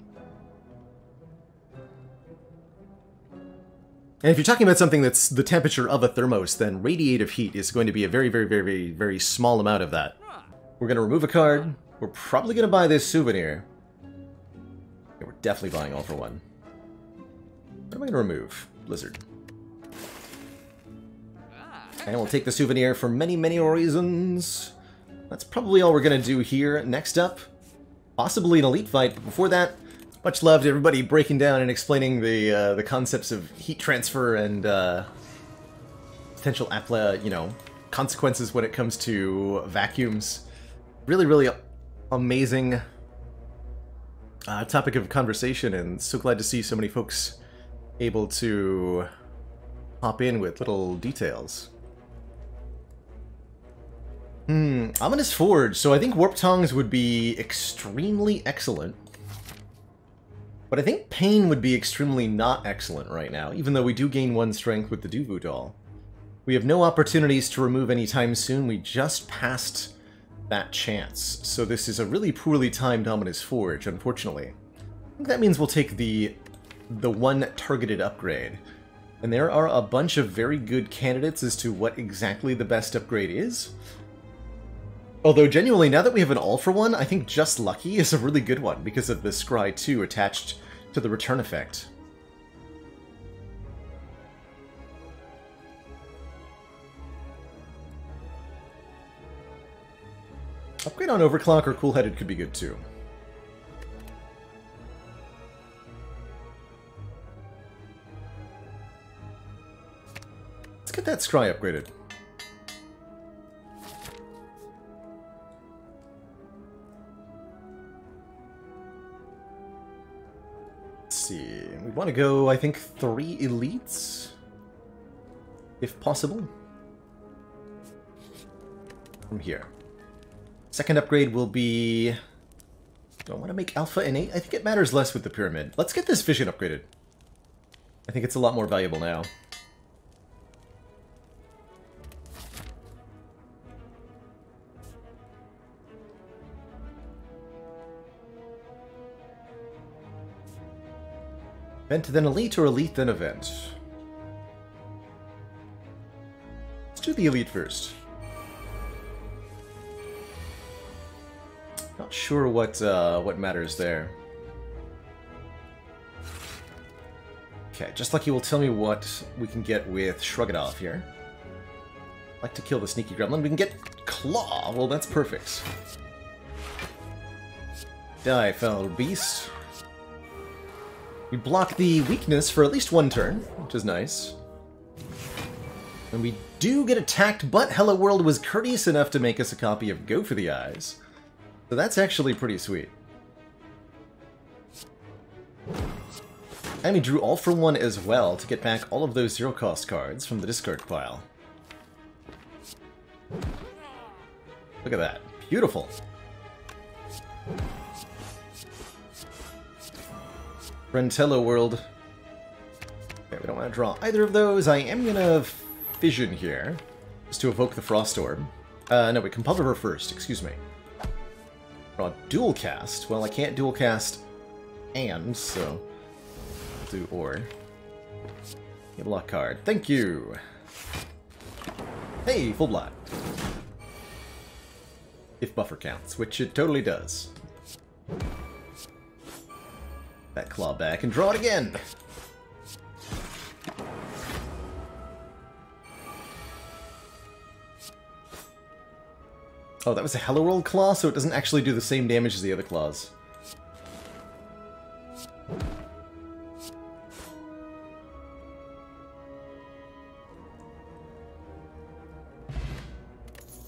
And if you're talking about something that's the temperature of a thermos, then radiative heat is going to be a very, very, very, very, very small amount of that. We're going to remove a card. We're probably going to buy this souvenir. Yeah, we're definitely buying all for one. What am I going to remove? Blizzard. And we'll take the souvenir for many, many reasons. That's probably all we're going to do here. Next up, possibly an elite fight, but before that, much love to everybody breaking down and explaining the concepts of heat transfer and potential consequences when it comes to vacuums. Really, really amazing topic of conversation, and so glad to see so many folks able to hop in with little details. Ominous Forge. So I think Warp Tongs would be extremely excellent. But I think Pain would be extremely not excellent right now, even though we do gain 1 strength with the Duvu doll. We have no opportunities to remove anytime soon, we just passed that chance. So this is a really poorly timed Ominous Forge, unfortunately. I think that means we'll take the 1 targeted upgrade. And there are a bunch of very good candidates as to what exactly the best upgrade is. Although, genuinely, now that we have an all-for-one, I think Just Lucky is a really good one, because of the Scry 2 attached to the return effect. Upgrade on Overclock or Cool-Headed could be good, too. Let's get that Scry upgraded. See, we want to go, I think, 3 elites, if possible, from here. Second upgrade will be... Do I want to make Alpha innate? I think it matters less with the Pyramid. Let's get this Vision upgraded. I think it's a lot more valuable now. Event then elite or elite then event? Let's do the elite first. Not sure what matters there. Okay, just like you will tell me what we can get with Shrug It Off here. Like to kill the sneaky gremlin. We can get Claw. Well, that's perfect. Die, foul beast. We block the weakness for at least one turn, which is nice. And we do get attacked, but Hello World was courteous enough to make us a copy of Go for the Eyes. So that's actually pretty sweet. And we drew All for One as well to get back all of those zero-cost cards from the discard pile. Look at that. Beautiful. Rentello World. Okay, we don't want to draw either of those. I am going to Fission here, just to evoke the Frost Orb. No, wait, Compulsive first, excuse me. Draw Dual Cast. Well, I can't Dual Cast and, so I'll do or. Get a lock card. Thank you! Hey, full black. If buffer counts, which it totally does. That claw back and draw it again! Oh, that was a Hello World claw, so it doesn't actually do the same damage as the other claws.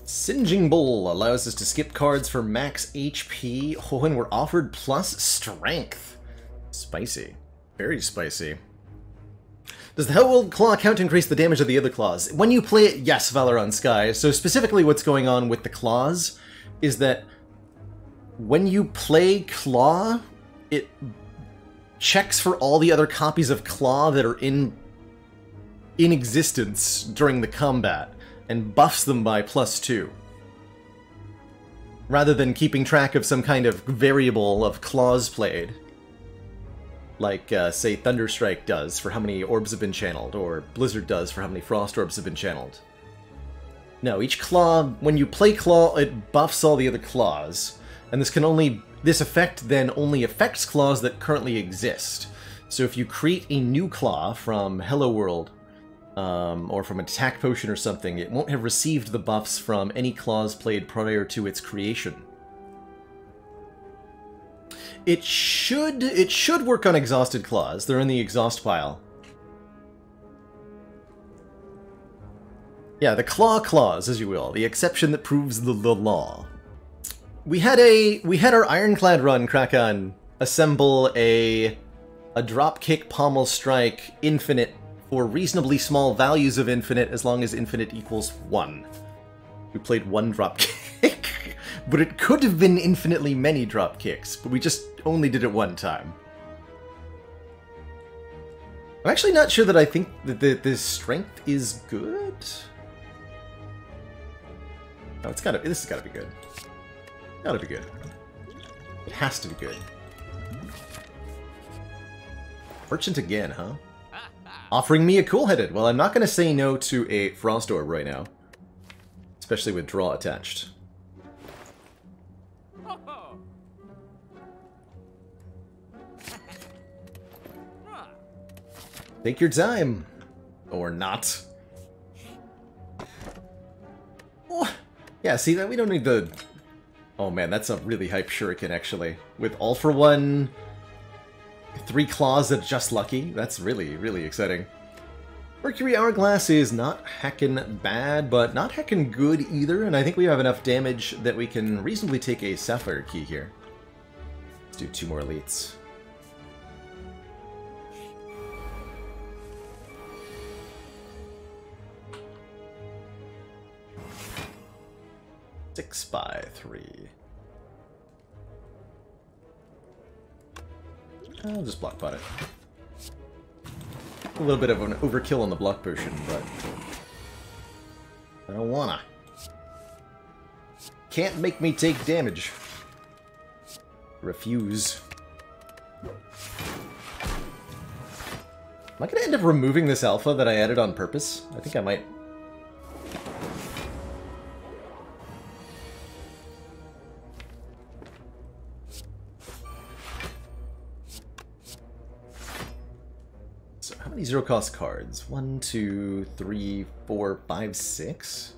Singeing Bull allows us to skip cards for max HP when we're offered plus strength. Spicy. Very spicy. Does the Hello World Claw count to increase the damage of the other claws? When you play it, yes, Valoran Sky. So specifically what's going on with the claws is that when you play Claw, it checks for all the other copies of Claw that are in existence during the combat and buffs them by +2. Rather than keeping track of some kind of variable of claws played. Like, say, Thunderstrike does for how many orbs have been channeled, or Blizzard does for how many Frost Orbs have been channeled. No, each claw, when you play Claw, it buffs all the other claws, and this effect then only affects claws that currently exist. So if you create a new claw from Hello World, or from an attack potion or something, it won't have received the buffs from any claws played prior to its creation. It should work on exhausted claws. They're in the exhaust pile. Yeah, the claws, as you will. The exception that proves the law. We had our Ironclad run, Kraken, assemble a dropkick pommel strike infinite for reasonably small values of infinite as long as infinite equals 1. We played one dropkick. But it could have been infinitely many drop kicks, but we just only did it one time. I'm actually not sure that I think that this strength is good. No, this has gotta be good. Gotta be good. It has to be good. Merchant again, huh? Offering me a cool-headed. Well, I'm not gonna say no to a Frost Orb right now. Especially with draw attached. Take your time. Or not. Oh, yeah, see, that we don't need the... Oh man, that's a really hype shuriken, actually. With all for one, 3 claws that just lucky. That's really, really exciting. Mercury Hourglass is not heckin' bad, but not heckin' good either, and I think we have enough damage that we can reasonably take a Sapphire Key here. Let's do 2 more elites. Six by 3. I'll just block pot it. A little bit of an overkill on the block potion, but I don't wanna. Can't make me take damage. Am I going to end up removing this alpha that I added on purpose? I think I might. So how many zero-cost cards? 1, 2, 3, 4, 5, 6?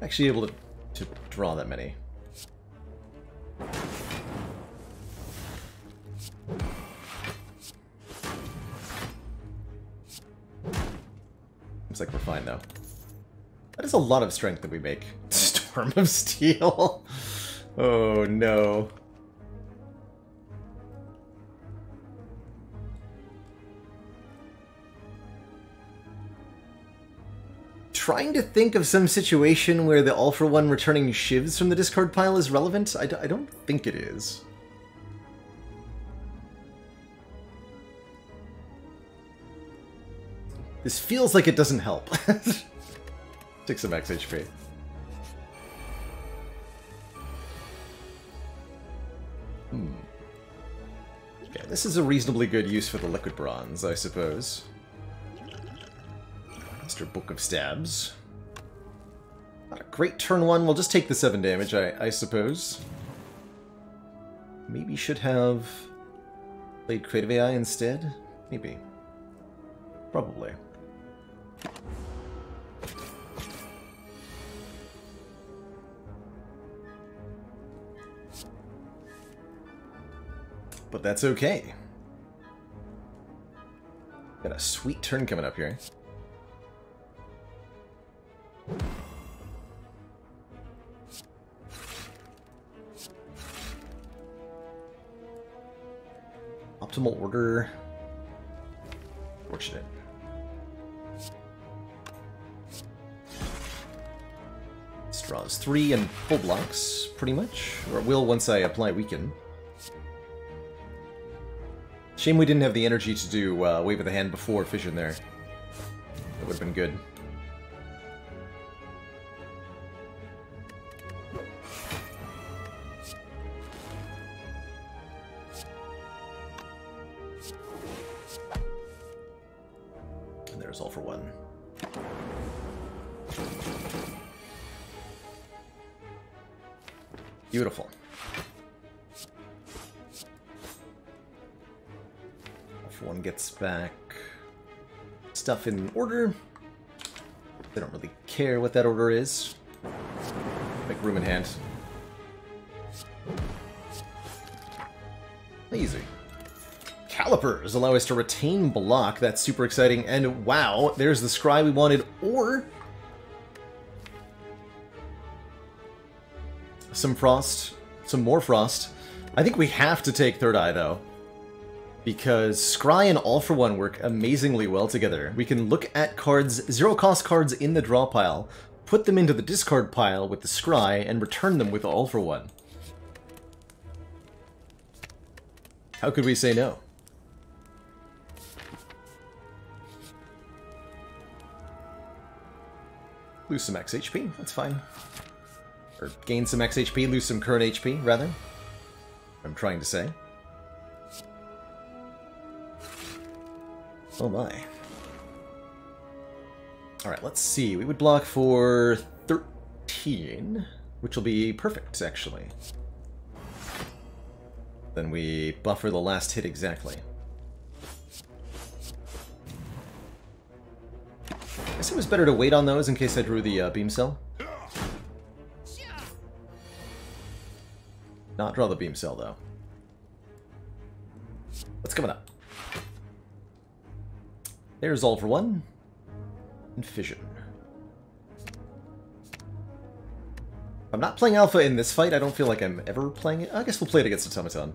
Actually able to draw that many. Looks like we're fine, though. That is a lot of strength that we make. Storm of Steel. Oh, no. Trying to think of some situation where the all-for-one returning shivs from the discard pile is relevant. I don't think it is. This feels like it doesn't help. Take some max HP. Okay, this is a reasonably good use for the liquid bronze, I suppose. Mr. Book of Stabs. Not a great turn one. We'll just take the 7 damage, I suppose. Maybe should have played Creative AI instead? Maybe. Probably. But that's okay. Got a sweet turn coming up here. Optimal order. Fortunate. This draws 3 and full blocks, pretty much. Or it will once I apply Weaken. Shame we didn't have the energy to do Wave of the Hand before Fission there. That would have been good. And there's all for one. Beautiful. One gets back stuff in order. They don't really care what that order is. Make room in hand. Easy. Calipers allow us to retain block. That's super exciting. And wow, there's the scry we wanted. Or some frost. Some more frost. I think we have to take Third Eye, though. Because Scry and All for One work amazingly well together. We can look at cards, zero-cost cards in the draw pile, put them into the discard pile with the Scry, and return them with All for One. How could we say no? Lose some max HP, that's fine. Or gain some max HP, lose some current HP, rather. I'm trying to say. Oh my. Alright, let's see. We would block for 13, which will be perfect, actually. Then we buffer the last hit exactly. I guess it was better to wait on those in case I drew the beam cell. Not draw the beam cell, though. What's coming up? There's All for One, and Fission. I'm not playing Alpha in this fight. I don't feel like I'm ever playing it. I guess we'll play it against Automaton.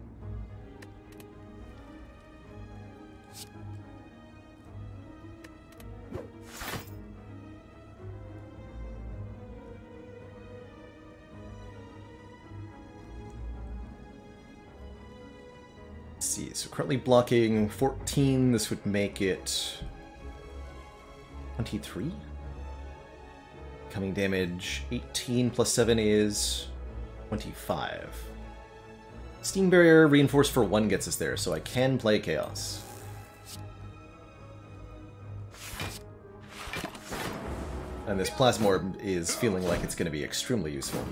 Let's see, so currently blocking 14. This would make it 23? Coming damage 18 plus 7 is 25. Steam Barrier reinforced for 1 gets us there, so I can play Chaos. And this Plasmorb is feeling like it's going to be extremely useful.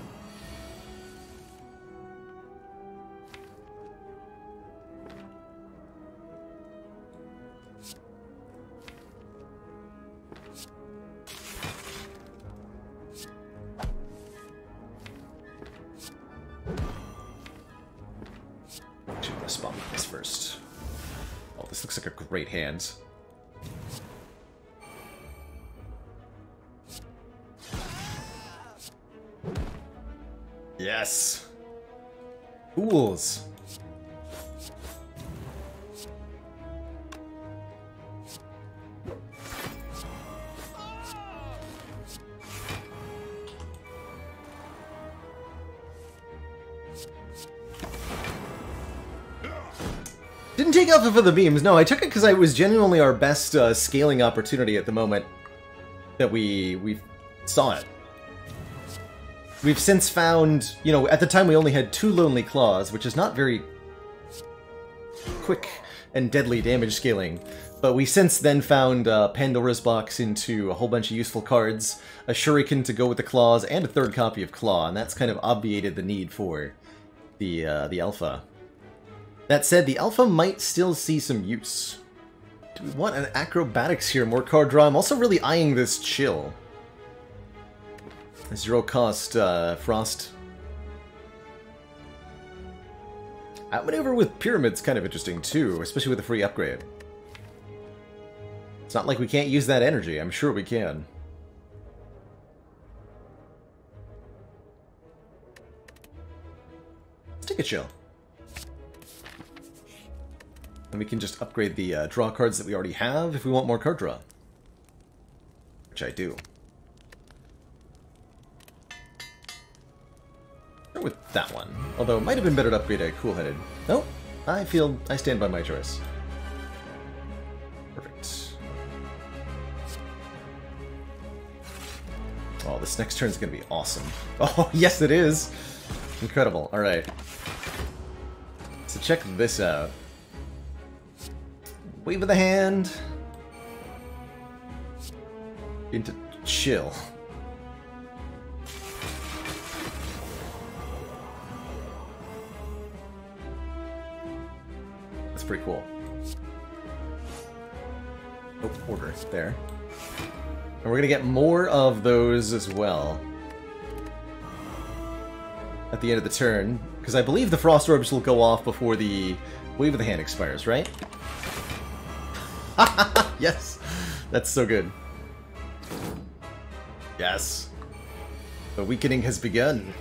Actually, respond with this first. Oh, this looks like a great hand. Yes! Fools! Didn't take Alpha for the beams. No, I took it because it was genuinely our best scaling opportunity at the moment that we saw it. We've since found, you know, at the time we only had 2 Lonely Claws, which is not very quick and deadly damage scaling. But we since then found Pandora's Box into a whole bunch of useful cards, a Shuriken to go with the Claws, and a 3rd copy of Claw, and that's kind of obviated the need for the Alpha. That said, the Alpha might still see some use. Do we want an Acrobatics here? More card draw? I'm also really eyeing this Chill. 0 cost Frost. Outmaneuver with Pyramid's kind of interesting too, especially with a free upgrade. It's not like we can't use that energy, I'm sure we can. Let's take a Chill. And we can just upgrade the draw cards that we already have if we want more card draw. Which I do. Start with that one. Although it might have been better to upgrade a Cool-Headed. Nope. I stand by my choice. Perfect. Oh, this next turn is going to be awesome. Oh, yes it is! Incredible. Alright. So check this out. Wave of the hand. Into Chill. That's pretty cool. Oh, order there. And we're gonna get more of those as well at the end of the turn, because I believe the Frost Orbs will go off before the Wave of the Hand expires, right? Yes! That's so good. Yes. The weakening has begun.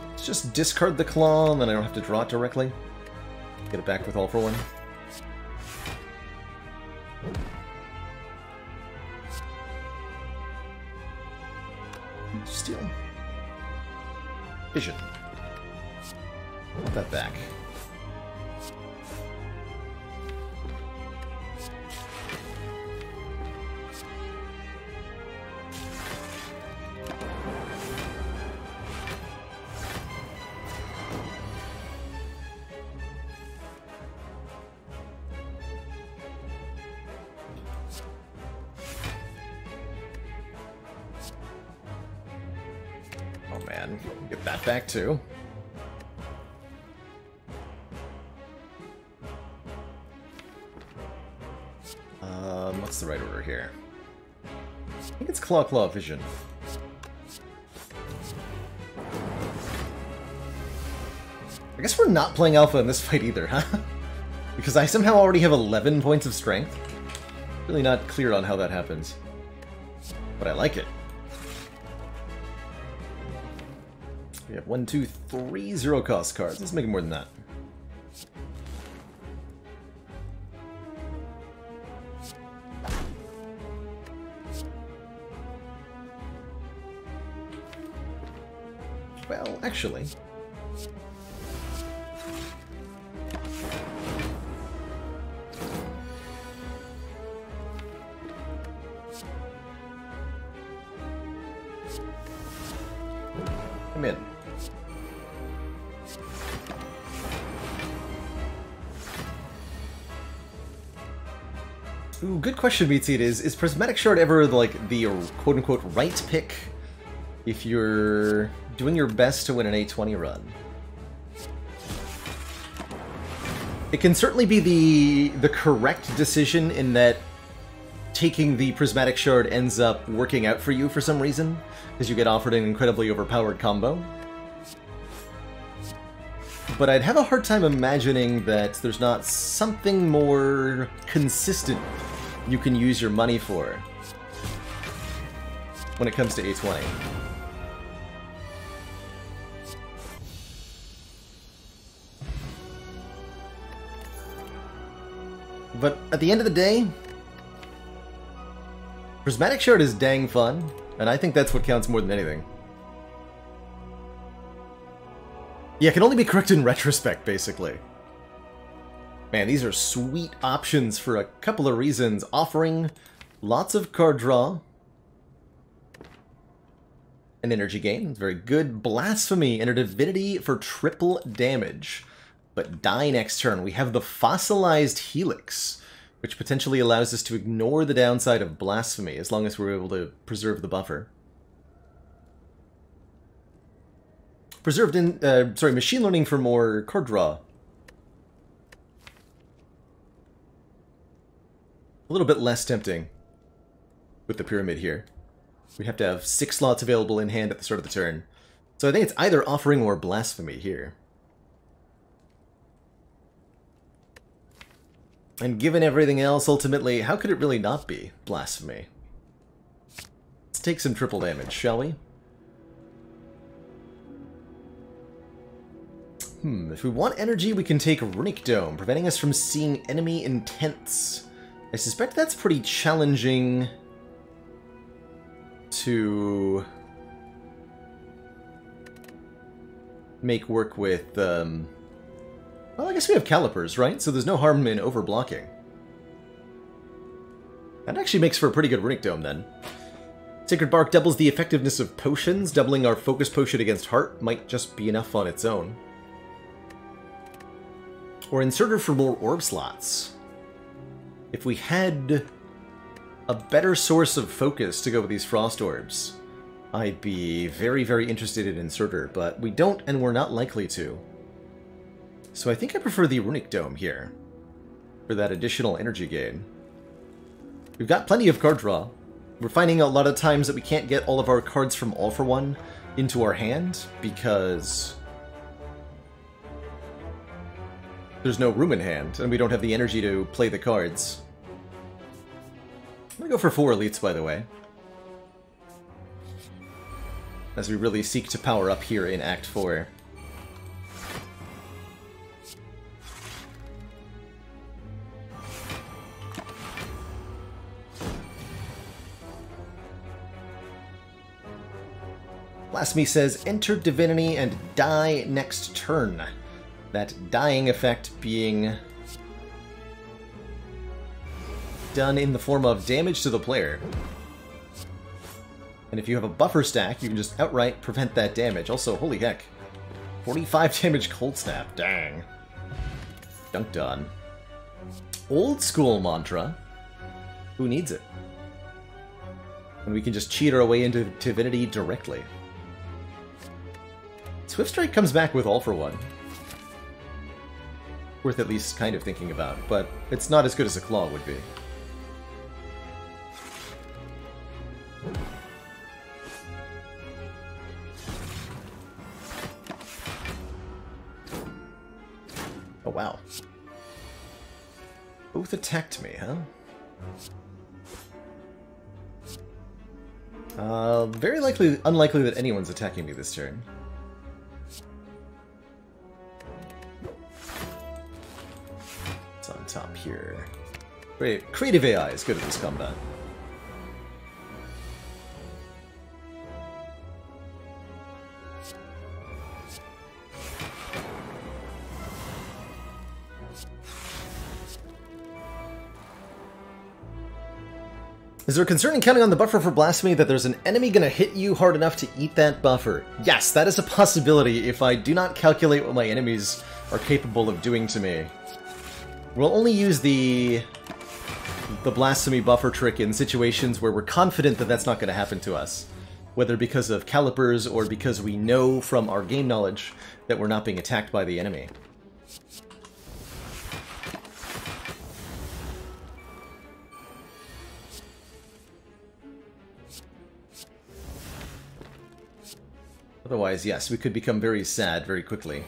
Let's just discard the Claw, and then I don't have to draw it directly. Get it back with All for One. Steal. Vision. Want that back. Get that back too. What's the right order here? I think it's Claw Vision. I guess we're not playing Alpha in this fight either, huh? Because I somehow already have 11 points of strength. Really not clear on how that happens. But I like it. We have 1, 2, 3 0-cost cards. Let's make it more than that. Well, actually... I'm in. Ooh, good question, Meatseed. Is Prismatic Shard ever, like, the quote-unquote right pick if you're doing your best to win an A20 run? It can certainly be the correct decision in that taking the Prismatic Shard ends up working out for you for some reason, because you get offered an incredibly overpowered combo. But I'd have a hard time imagining that there's not something more consistent you can use your money for when it comes to A20. But at the end of the day, Prismatic Shard is dang fun, and I think that's what counts more than anything. Yeah, it can only be correct in retrospect, basically. Man, these are sweet options for a couple of reasons. Offering lots of card draw. An energy gain. It's very good. Blasphemy and a divinity for triple damage. But die next turn. We have the Fossilized Helix, which potentially allows us to ignore the downside of Blasphemy, as long as we're able to preserve the buffer. Preserved in... Machine Learning for more card draw. A little bit less tempting with the Pyramid here. We have to have 6 slots available in hand at the start of the turn. So I think it's either Offering or Blasphemy here. And given everything else, ultimately, how could it really not be Blasphemy? Let's take some triple damage, shall we? If we want energy, we can take Runic Dome, preventing us from seeing enemy intents. I suspect that's pretty challenging to make work with, well, I guess we have Calipers, right? So there's no harm in overblocking. That actually makes for a pretty good Runic Dome, then. Sacred Bark doubles the effectiveness of potions. Doubling our Focus Potion against Heart might just be enough on its own. Or Inserter for more orb slots. If we had a better source of focus to go with these Frost Orbs, I'd be very, very interested in Inserter, but we don't, and we're not likely to. So I think I prefer the Runic Dome here, for that additional energy gain. We've got plenty of card draw. We're finding a lot of times that we can't get all of our cards from All for One into our hand, because there's no room in hand, and we don't have the energy to play the cards. I'm gonna go for 4 elites, by the way, as we really seek to power up here in Act 4. Blasphemy says, enter Divinity and die next turn. That dying effect being done in the form of damage to the player. And if you have a buffer stack, you can just outright prevent that damage. Also, holy heck, 45 damage Cold Snap, dang. Dunked on. Old school mantra. Who needs it? And we can just cheat our way into Divinity directly. Swift Strike comes back with All for One. Worth at least kind of thinking about, but it's not as good as a Claw would be. Oh wow. Both attacked me, huh? Very unlikely that anyone's attacking me this turn. It's on top here. Great. Creative AI is good at this combat. Is there concern in counting on the buffer for Blasphemy that there's an enemy gonna hit you hard enough to eat that buffer? Yes, that is a possibility if I do not calculate what my enemies are capable of doing to me. We'll only use the Blasphemy buffer trick in situations where we're confident that that's not going to happen to us. Whether because of calipers or because we know from our game knowledge that we're not being attacked by the enemy. Otherwise, yes, we could become very sad very quickly.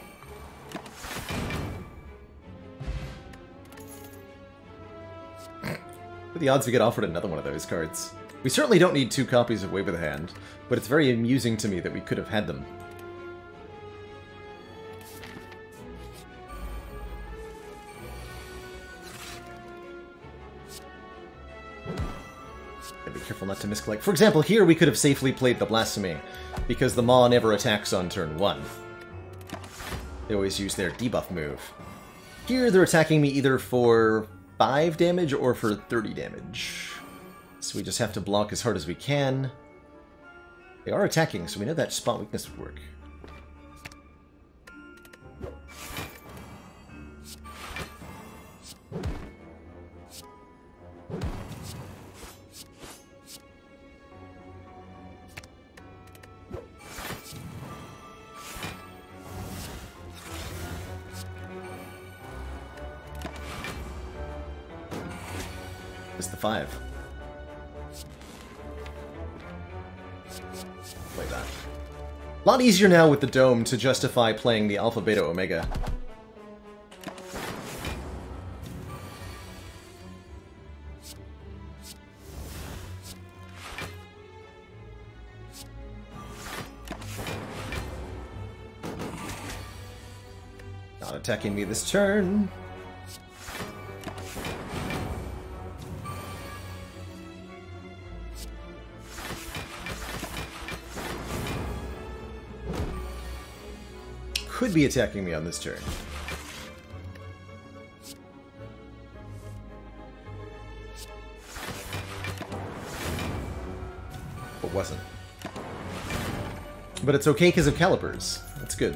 What are the odds we get offered another one of those cards? We certainly don't need 2 copies of Wave of the Hand, but it's very amusing to me that we could have had them. Be careful not to misclick. For example, here we could have safely played the Blasphemy, because the Maw never attacks on turn 1. They always use their debuff move. Here they're attacking me either for 5 damage or for 30 damage. So we just have to block as hard as we can. They are attacking, so we know that spot weakness would work. It's the 5. Play that. A lot easier now with the Dome to justify playing the Alpha, Beta, Omega. Not attacking me this turn. Could be attacking me on this turn. But wasn't. But it's okay because of calipers. That's good.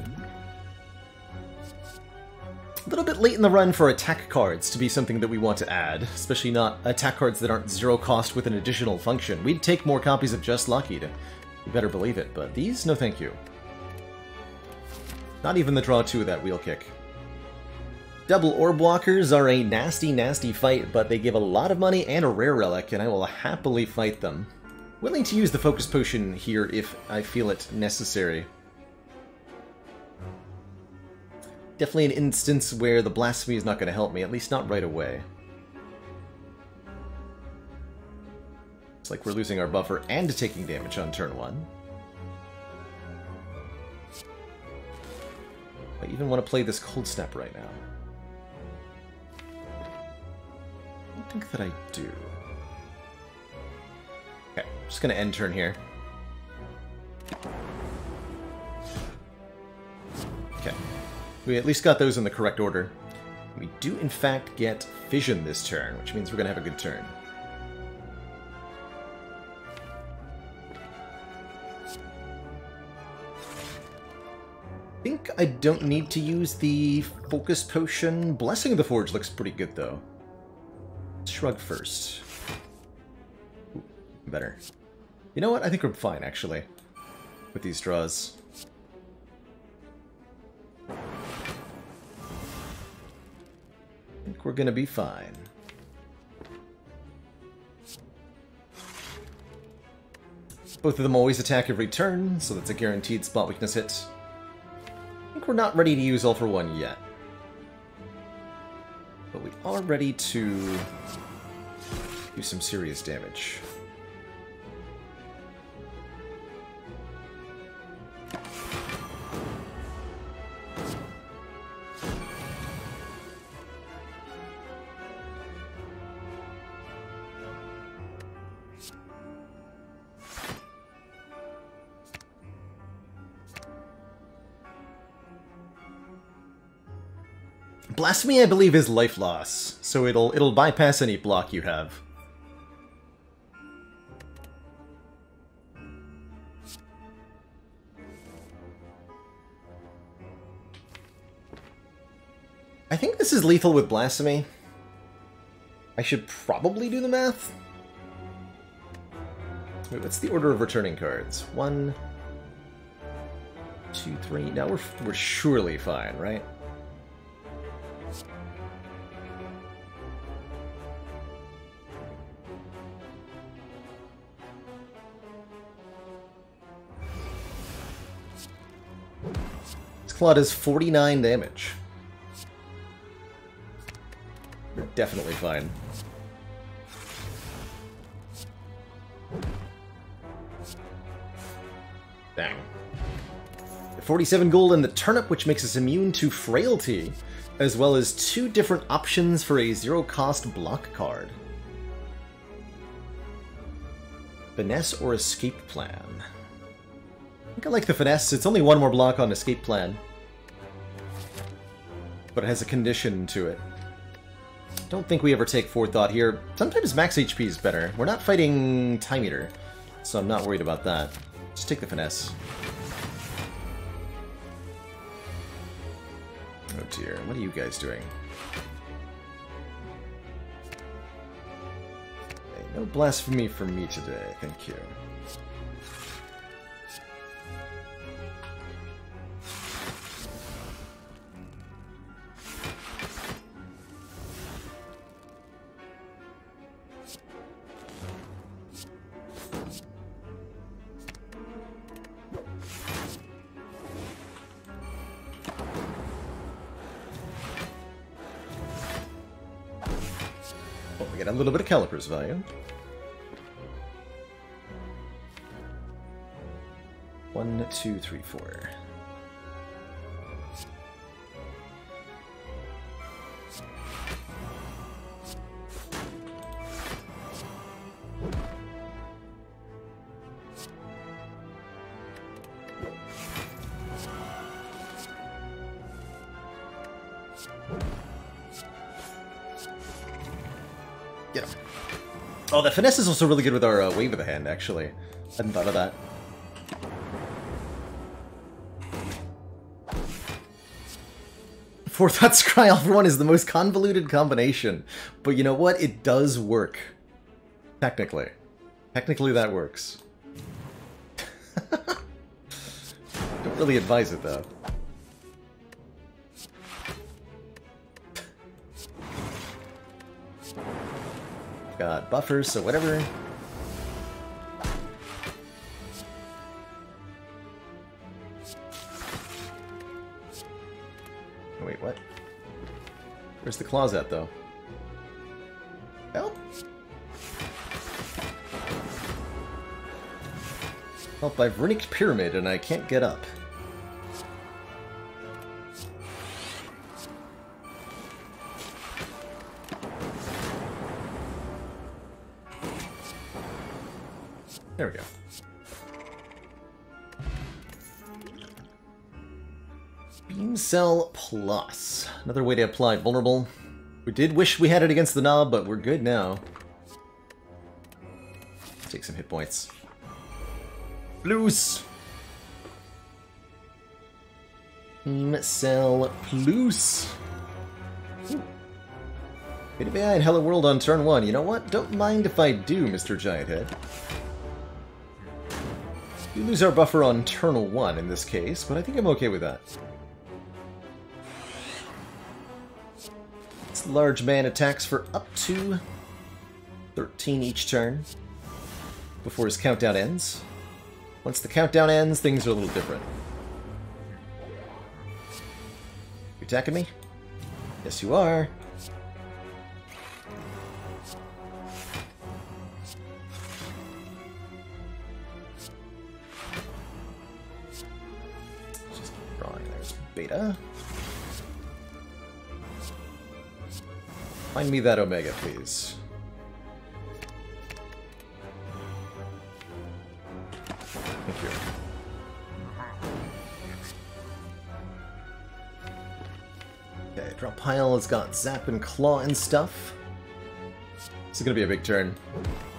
A little bit late in the run for attack cards to be something that we want to add, especially not attack cards that aren't 0 cost with an additional function. We'd take more copies of Just Lucky to, you better believe it, but these, no thank you. Not even the draw 2 of that wheel kick. Double orb walkers are a nasty, nasty fight, but they give a lot of money and a rare relic, and I will happily fight them. Willing to use the focus potion here if I feel it necessary. Definitely an instance where the Blasphemy is not going to help me, at least not right away. It's like we're losing our buffer and taking damage on turn 1. I even want to play this Cold Snap right now. I don't think that I do. Okay, I'm just going to end turn here. Okay, we at least got those in the correct order. We do in fact get Fission this turn, which means we're going to have a good turn. I think I don't need to use the Focus Potion. Blessing of the Forge looks pretty good, though. Shrug first. Ooh, better. You know what? I think we're fine, actually, with these draws. I think we're gonna be fine. Both of them always attack every turn, so that's a guaranteed spot weakness hit. I think we're not ready to use All for One yet. But we are ready to do some serious damage. Blasphemy, I believe, is life loss, so it'll bypass any block you have. I think this is lethal with Blasphemy. I should probably do the math. Wait, what's the order of returning cards? 1, 2, 3. Now we're surely fine, right? This Claw does 49 damage. We're definitely fine. Dang. 47 gold in the turnip, which makes us immune to frailty, as well as 2 different options for a 0-cost block card. Finesse or Escape Plan. I think I like the Finesse. It's only 1 more block on Escape Plan, but it has a condition to it. Don't think we ever take Forethought here. Sometimes max HP is better. We're not fighting Time Eater, so I'm not worried about that. Just take the Finesse. Oh dear, what are you guys doing? Okay, no Blasphemy for me today, thank you. Get a little bit of Caliper's value. 1, 2, 3, 4. Get him. Oh, the Finesse is also really good with our Wave of the Hand, actually. I hadn't thought of that. Forethought Scry all for 1 is the most convoluted combination. But you know what? It does work. Technically. Technically that works. Don't really advise it, though. Got buffers, so whatever. Oh, wait, what? Where's the claws at, though? Help! Help, I've Runic Pyramid and I can't get up. There we go. Beam Cell Plus. Another way to apply Vulnerable. We did wish we had it against the Knob, but we're good now. Take some hit points. Plus! Beam Cell Plus. Bit of AI in Hello World on turn 1. You know what? Don't mind if I do, Mr. Giant Head. We lose our buffer on turn 1 in this case, but I think I'm okay with that. This large man attacks for up to 13 each turn before his countdown ends. Once the countdown ends, things are a little different. You attacking me? Yes, you are. Beta. Find me that Omega, please. Thank you. Okay, drop pile has got Zap and Claw and stuff. This is gonna be a big turn.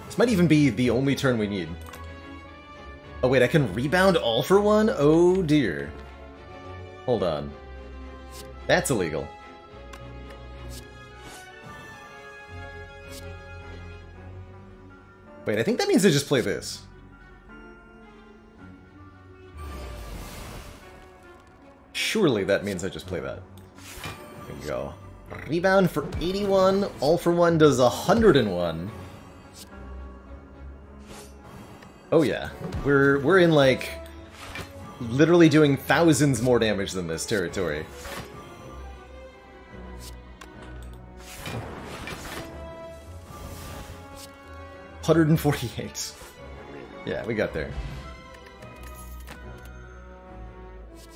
This might even be the only turn we need. Oh wait, I can rebound all for 1? Oh dear. Hold on. That's illegal. Wait, I think that means I just play this. Surely that means I just play that. There we go. Rebound for 81. All for One does 101. Oh yeah. We're in, like, literally doing thousands more damage than this territory. $148. Yeah, we got there.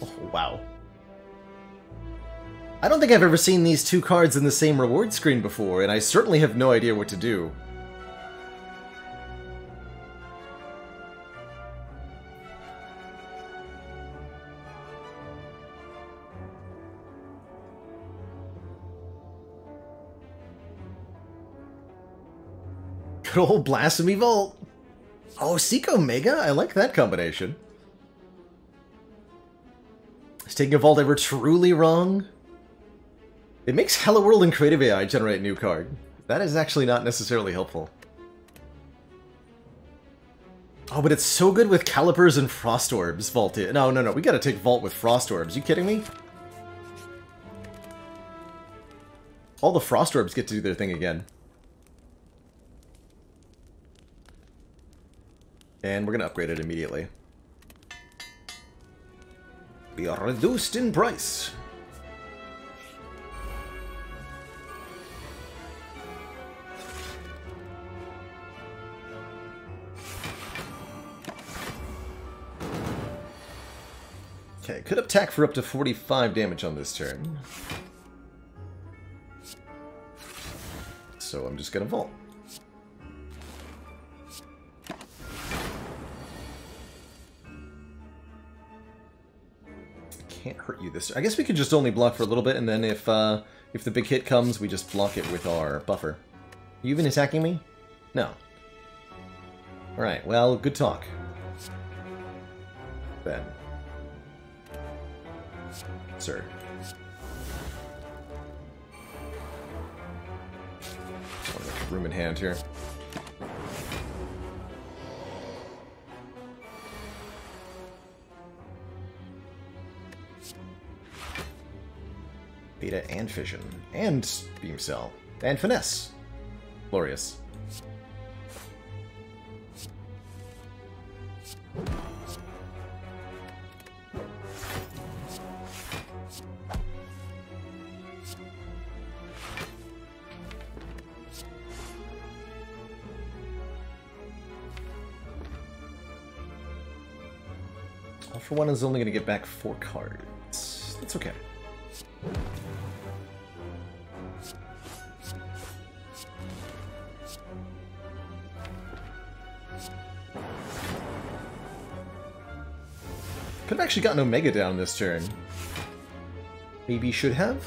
Oh, wow. I don't think I've ever seen these two cards in the same reward screen before, and I certainly have no idea what to do. Good old Blasphemy Vault! Oh, Seek Omega? I like that combination. Is taking a vault ever truly wrong? It makes Hello World and Creative AI generate a new card. That is actually not necessarily helpful. Oh, but it's so good with Calipers and Frost Orbs vaulted. No, we gotta take Vault with Frost Orbs. You kidding me? All the Frost Orbs get to do their thing again. And we're gonna upgrade it immediately. We are reduced in price. Okay, could attack for up to 45 damage on this turn. So I'm just gonna vault. Can't hurt you this. I guess we could just only block for a little bit, and then if the big hit comes, we just block it with our buffer. Are you even attacking me? No. Alright, well, good talk. Then. Sir. Room in hand here. Beta and Fission. And Beam Cell. And Finesse. Glorious. All for One is only going to get back 4 cards. That's okay. Could have actually gotten Omega down this turn. Maybe should have?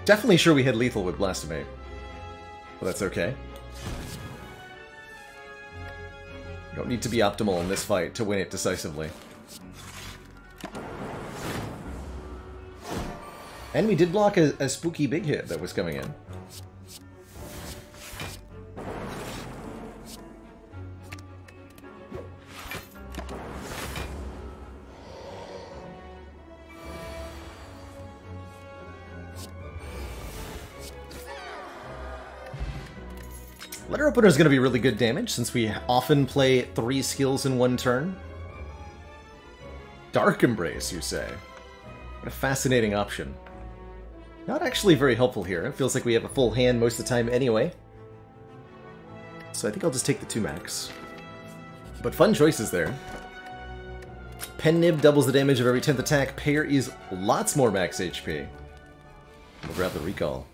Definitely sure we had lethal with Blasphemy. But that's okay. You don't need to be optimal in this fight to win it decisively. And we did block a spooky big hit that was coming in. Letter Opener is going to be really good damage, since we often play 3 skills in 1 turn. Dark Embrace, you say? What a fascinating option. Not actually very helpful here. It feels like we have a full hand most of the time anyway. So I think I'll just take the 2 max. But fun choices there. Pen Nib doubles the damage of every 10th attack. Pair is lots more max HP. We'll grab the Recall.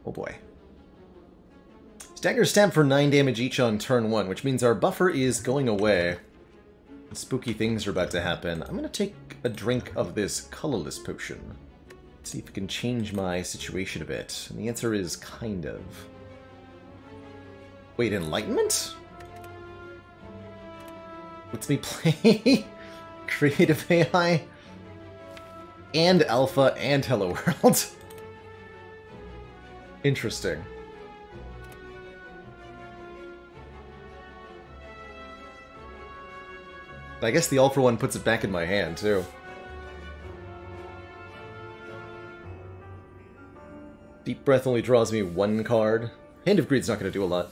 Oh boy. Stagger Stab for 9 damage each on turn 1, which means our buffer is going away. Spooky things are about to happen. I'm going to take a drink of this colorless potion. See if it can change my situation a bit. And the answer is kind of. Wait, Enlightenment? lets me play creative AI and alpha and Hello World. Interesting. I guess the All for One puts it back in my hand, too. Deep Breath only draws me one card. Hand of Greed's not going to do a lot.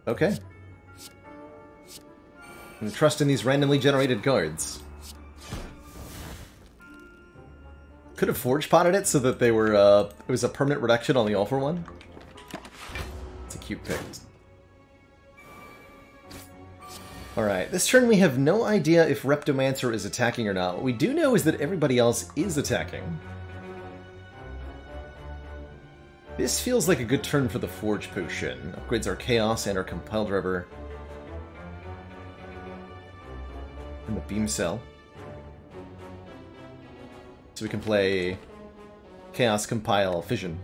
Okay. I'm going to trust in these randomly generated cards. Could have Forge Potted it so that they were, it was a permanent reduction on the All for One. It's a cute pick. Alright, this turn we have no idea if Reptomancer is attacking or not. What we do know is that everybody else is attacking. This feels like a good turn for the Forge Potion. Upgrades our Chaos and our Compile Driver. And the Beam Cell. So we can play Chaos, Compile, Fission.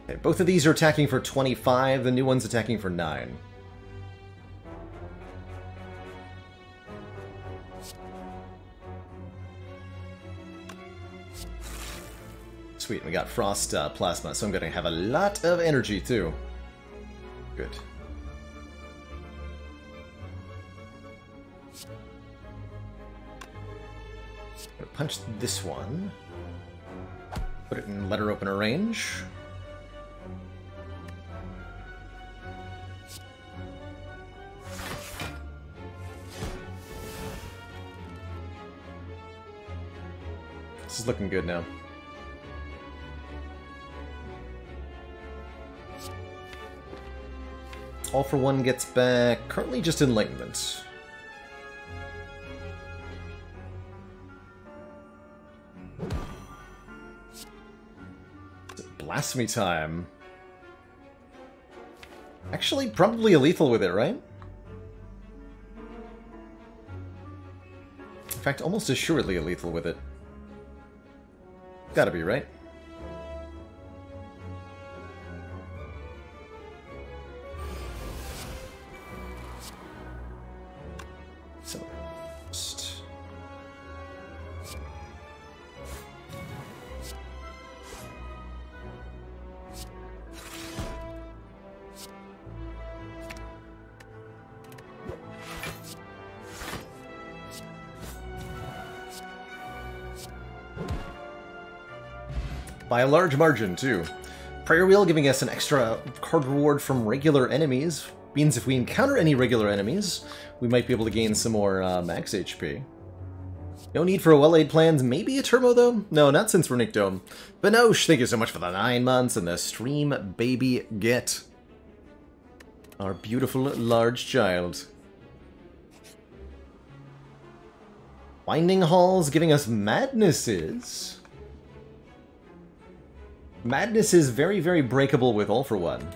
Okay, both of these are attacking for 25, the new one's attacking for 9. Sweet, we got Frost Plasma, so I'm going to have a lot of energy too. Good. I'm going to punch this one. Put it in letter opener range. This is looking good now. All for One gets back, currently just Enlightenment. Blasphemy time. Actually, probably a lethal with it, right? In fact, almost assuredly a lethal with it. Gotta be, right? So, just... by a large margin, too. Prayer Wheel giving us an extra card reward from regular enemies. Means if we encounter any regular enemies, we might be able to gain some more max HP. No need for a well-laid plans. Maybe a turbo, though? No, not since Runic Dome. Benosh, thank you so much for the 9 months and the stream baby get. Our beautiful large child. Winding Halls giving us Madnesses. Madness is very, very breakable with All for One.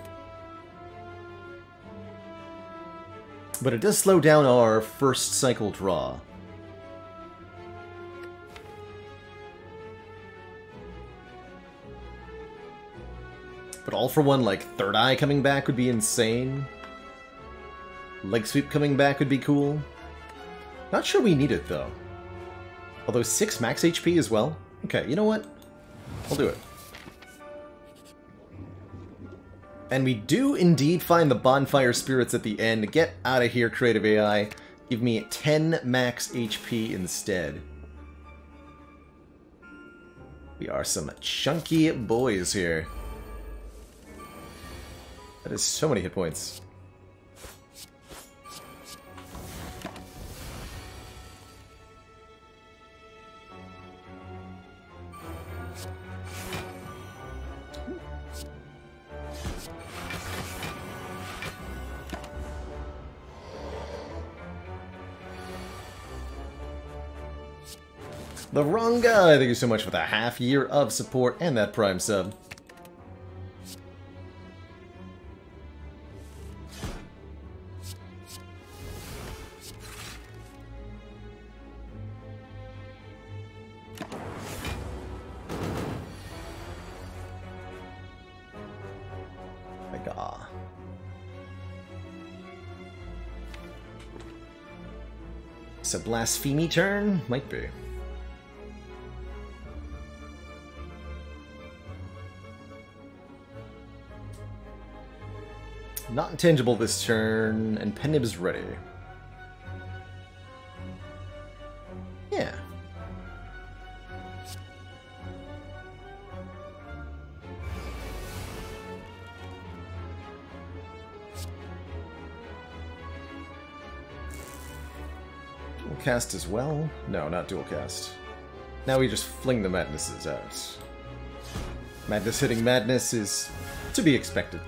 But it does slow down our first cycle draw. But All for One, like, Third Eye coming back would be insane. Leg Sweep coming back would be cool. Not sure we need it, though. Although 6 max HP as well? Okay, you know what? I'll do it. And we do indeed find the Bonfire Spirits at the end. Get out of here, Creative AI. Give me 10 max HP instead. We are some chunky boys here. That is so many hit points. The wrong guy, thank you so much for the half year of support and that Prime sub. It's a blasphemy turn? Might be. Not intangible this turn, and Penib's ready. Yeah. Dual cast as well? No, not dual cast. Now we just fling the madnesses out. Madness hitting madness is to be expected.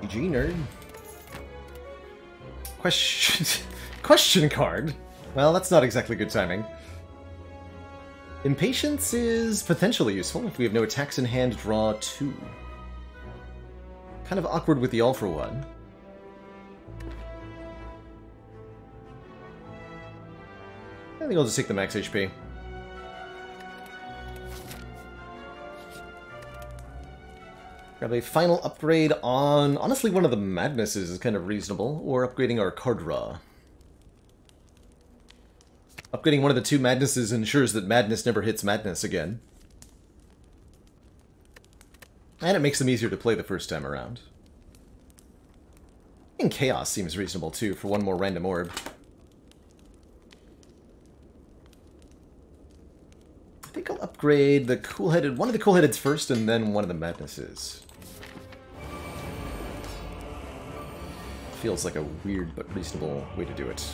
GG, nerd. Question card? Well, that's not exactly good timing. Impatience is potentially useful if we have no attacks in hand, draw 2. Kind of awkward with the all for one. I think I'll just take the max HP. Grab a final upgrade on... Honestly, one of the madnesses is kind of reasonable, or upgrading our card draw. Upgrading one of the two madnesses ensures that madness never hits madness again. And it makes them easier to play the first time around. And Chaos seems reasonable too, for one more random orb. I think I'll upgrade the cool-headed... one of the cool-headeds first, and then one of the madnesses. Feels like a weird but reasonable way to do it.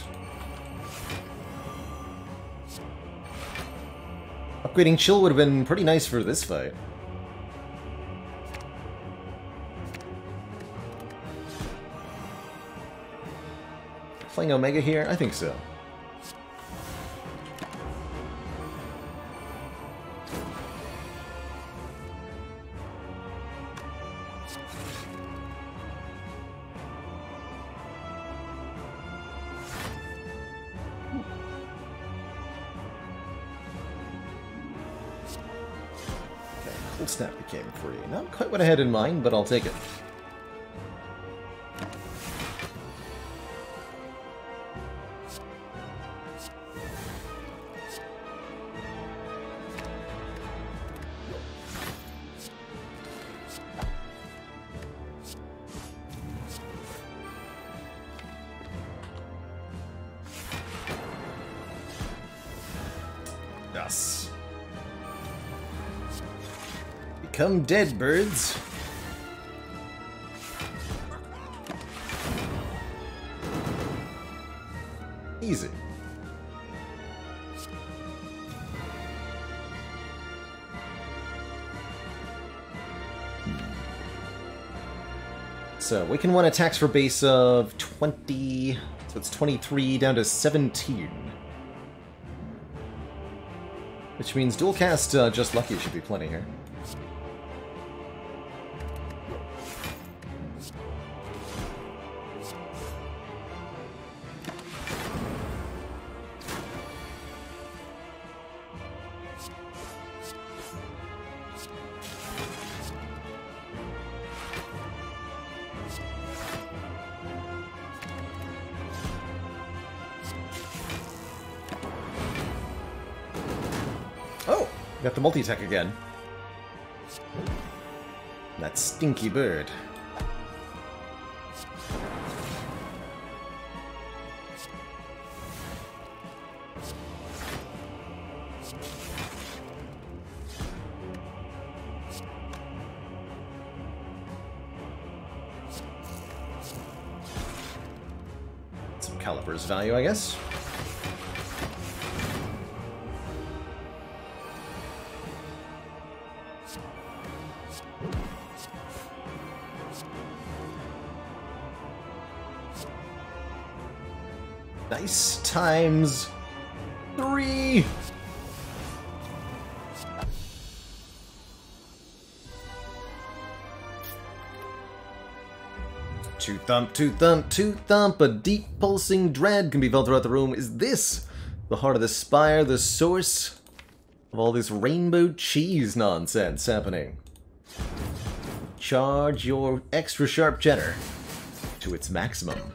Upgrading Chill would have been pretty nice for this fight. Playing Omega here? I think so. Snap became free. Not quite what I had in mind, but I'll take it. Yes. Become dead, birds. Easy. So, Waken 1 attacks for base of 20, so it's 23 down to 17. Which means dual cast Just Lucky should be plenty here. Got the multi-attack again. That stinky bird. Some Caliber's value, I guess. Nice times 3. Two thump, two thump, two thump. A deep pulsing dread can be felt throughout the room. Is this the heart of the spire, the source of all this rainbow cheese nonsense happening? Charge your extra sharp cheddar to its maximum.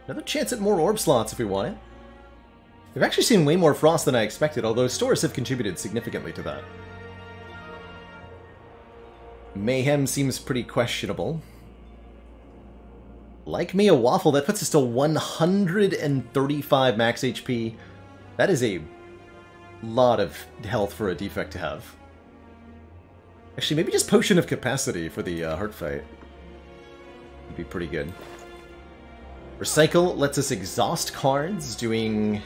Another chance at more orb slots if we want it. We've actually seen way more frost than I expected, although stores have contributed significantly to that. Mayhem seems pretty questionable. Like me a waffle, that puts us to 135 max HP. That is a lot of health for a defect to have. Actually, maybe just Potion of Capacity for the heart fight would be pretty good. Recycle lets us exhaust cards, doing...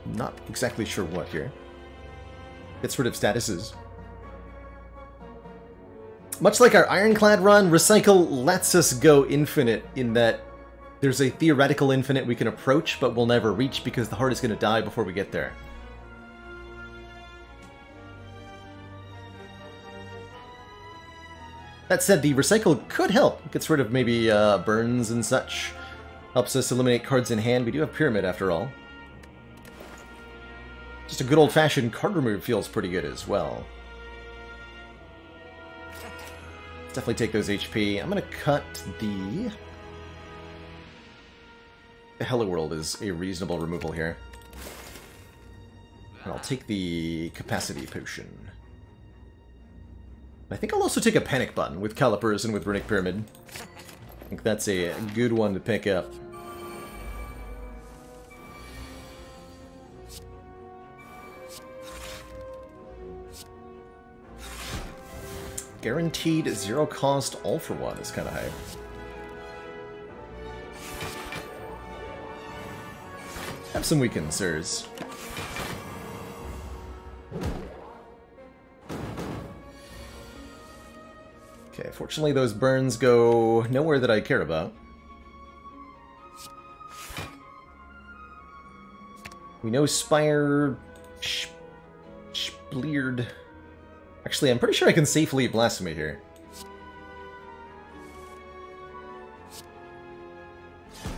not exactly sure what here. Gets rid of statuses. Much like our Ironclad run, Recycle lets us go infinite in that there's a theoretical infinite we can approach, but we'll never reach because the heart is going to die before we get there. That said, the Recycle could help. It gets rid of maybe burns and such. Helps us eliminate cards in hand. We do have Pyramid after all. Just a good old-fashioned card remove feels pretty good as well. Let's definitely take those HP. I'm going to cut the... The Hello World is a reasonable removal here. And I'll take the Capacity Potion. I think I'll also take a Panic Button with Calipers and with Runic Pyramid. I think that's a good one to pick up. Guaranteed zero cost all for one is kind of hype. Have some weakened sirs. Okay, fortunately those burns go nowhere that I care about. We know Spire... Spleard... Actually, I'm pretty sure I can safely Blasphemy here. In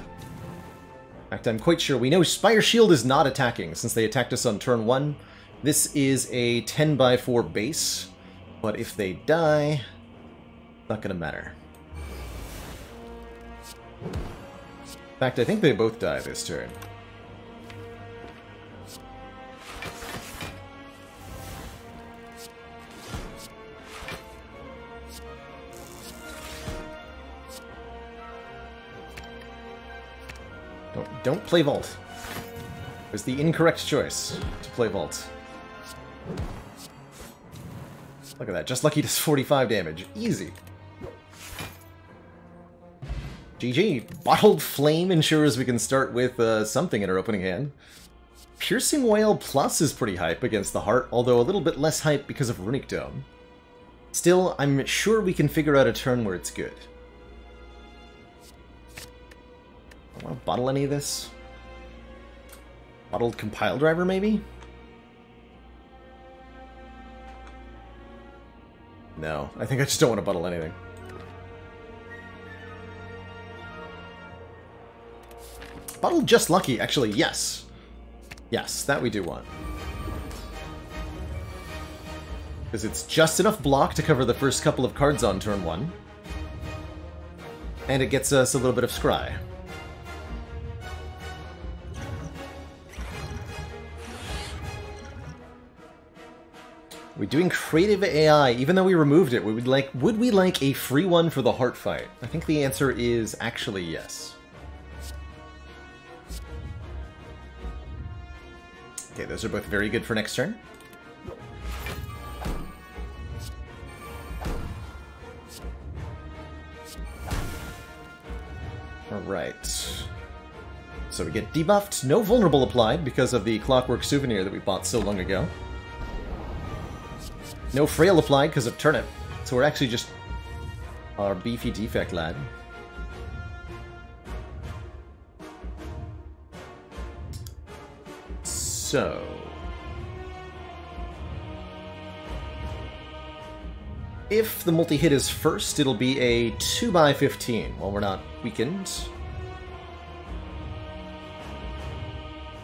fact, I'm quite sure we know Spire Shield is not attacking since they attacked us on turn 1. This is a 10x4 base, but if they die... not gonna matter. In fact, I think they both die this turn. Don't play Vault. It was the incorrect choice to play Vault. Look at that, just lucky does 45 damage. Easy. GG. Bottled Flame ensures we can start with something in our opening hand. Piercing Wail Plus is pretty hype against the Heart, although a little bit less hype because of Runic Dome. Still, I'm sure we can figure out a turn where it's good. I want to bottle any of this. Bottled Compile Driver, maybe? No, I think I just don't want to bottle anything. Bottle Just Lucky, actually, yes. Yes, that we do want. Because it's just enough block to cover the first couple of cards on turn 1. And it gets us a little bit of Scry. We're doing creative AI, even though we removed it. Would we like a free one for the heart fight? I think the answer is actually yes. Okay, those are both very good for next turn. Alright. So we get debuffed, no vulnerable applied because of the Clockwork Souvenir that we bought so long ago. No Frail applied because of Turnip, so we're actually just our beefy Defect lad. So... if the multi-hit is first, it'll be a 2x15 while we're not weakened.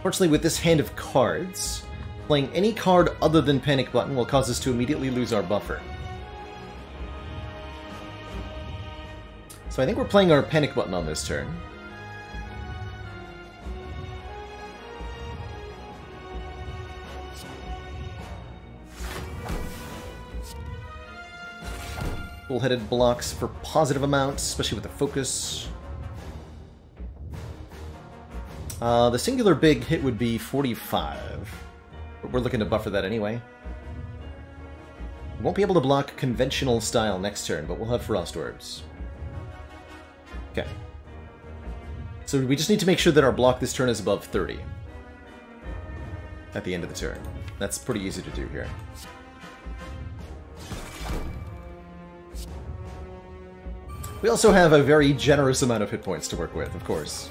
Fortunately, with this hand of cards, playing any card other than Panic Button will cause us to immediately lose our buffer. So I think we're playing our Panic Button on this turn. Full-headed blocks for positive amounts, especially with the focus. The singular big hit would be 45. But we're looking to buffer that anyway. We won't be able to block conventional style next turn, but we'll have Frost Orbs. Okay. So we just need to make sure that our block this turn is above 30. At the end of the turn. That's pretty easy to do here. We also have a very generous amount of hit points to work with, of course.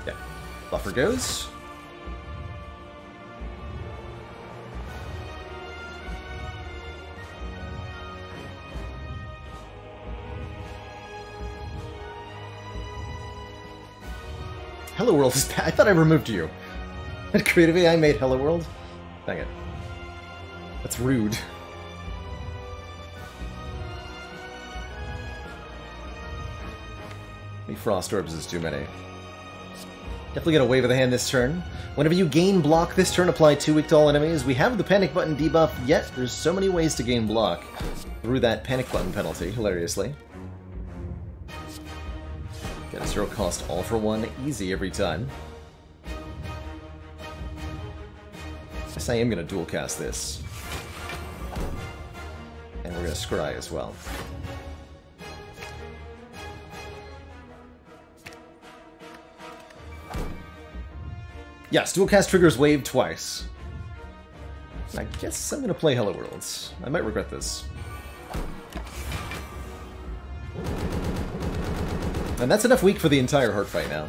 Yeah. Buffer goes. Hello World is bad. I thought I removed you. Creative AI made Hello World? Dang it. That's rude. Many Frost Orbs is too many. Definitely get a wave of the hand this turn. Whenever you gain block this turn, apply 2 weak to all enemies. We have the Panic Button debuff, yet there's so many ways to gain block through that Panic Button penalty, hilariously. Get a 0 cost all for 1, easy every time. Guess I am going to dual cast this. And we're going to scry as well. Yes, dual cast triggers wave twice. I guess I'm going to play Hello Worlds. I might regret this. And that's enough weak for the entire heart fight now.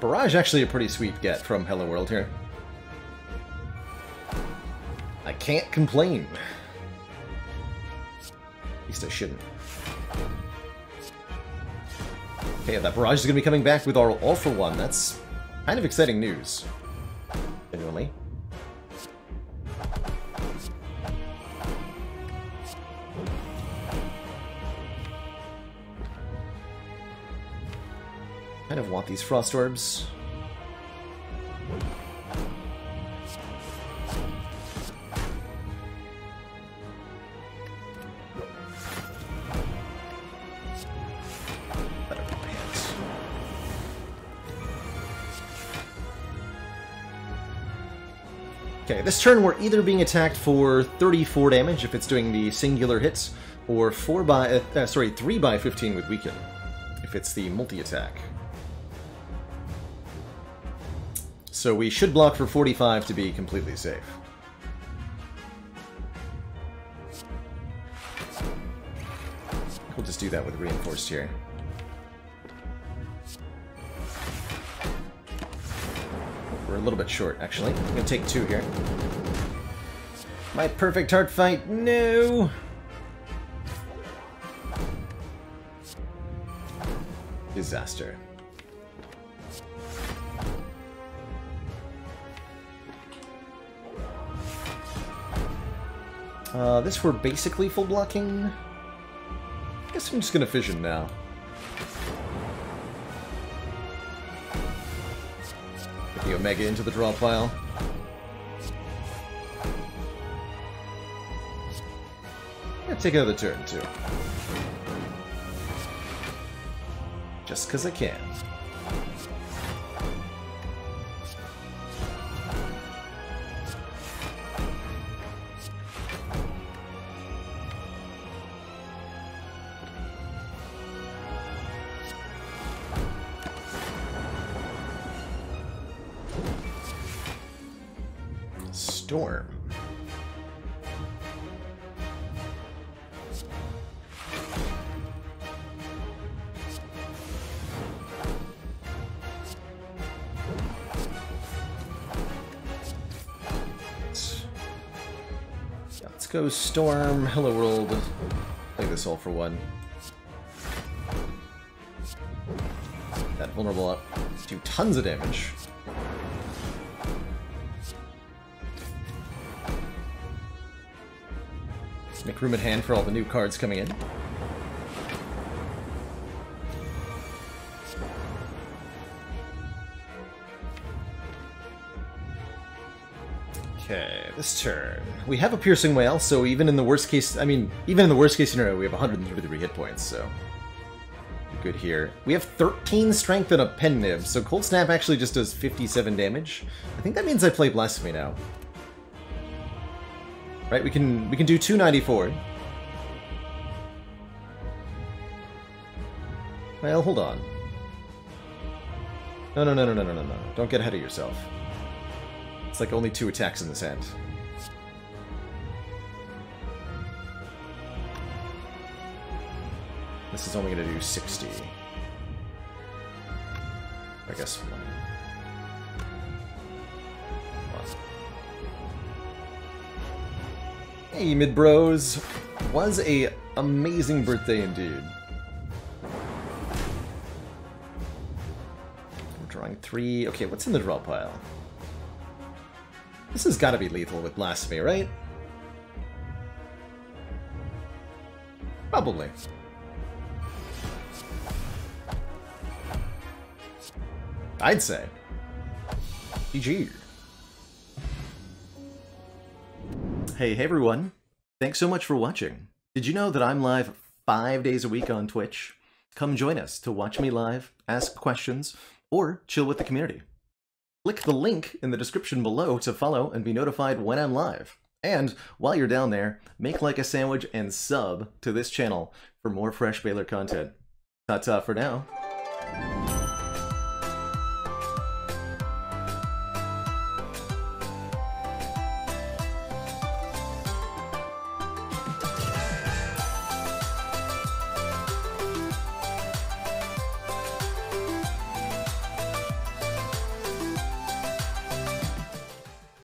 Barrage actually a pretty sweet get from Hello World here. I can't complain. At least I shouldn't. Okay, that barrage is going to be coming back with our all for one. That's kind of exciting news. Genuinely. Kind of want these Frost Orbs. Okay, this turn we're either being attacked for 34 damage if it's doing the singular hits, or 3 by 15 with weaken if it's the multi-attack. So we should block for 45 to be completely safe. We'll just do that with reinforced here. We're a little bit short, actually. I'm going to take 2 here. My perfect heart fight, no! Disaster. This we're basically full blocking. I guess I'm just going to fission now. Get the Omega into the draw pile. I'm going to take another turn, too. Just because I can. Storm. Let's go Storm. Hello World. Play this all for one. That vulnerable up. Do tons of damage. Make room at hand for all the new cards coming in. Okay, this turn. We have a Piercing Whale, so even in the worst case, even in the worst case scenario, we have 133 hit points, so good here. We have 13 strength and a Pen Nib, so Cold Snap actually just does 57 damage. I think that means I play Blasphemy now. Right, we can do 294. Well, hold on. No. Don't get ahead of yourself. It's like only 2 attacks in this hand. This is only going to do 60. I guess 1. Hey, mid bros! Was a amazing birthday indeed. I'm drawing 3. Okay, what's in the draw pile? This has got to be lethal with Blasphemy, right? Probably. I'd say. GG. Hey everyone, thanks so much for watching. Did you know that I'm live 5 days a week on Twitch? Come join us to watch me live, ask questions, or chill with the community. Click the link in the description below to follow and be notified when I'm live. And while you're down there, make like a sandwich and sub to this channel for more fresh Baylor content. Ta-ta for now.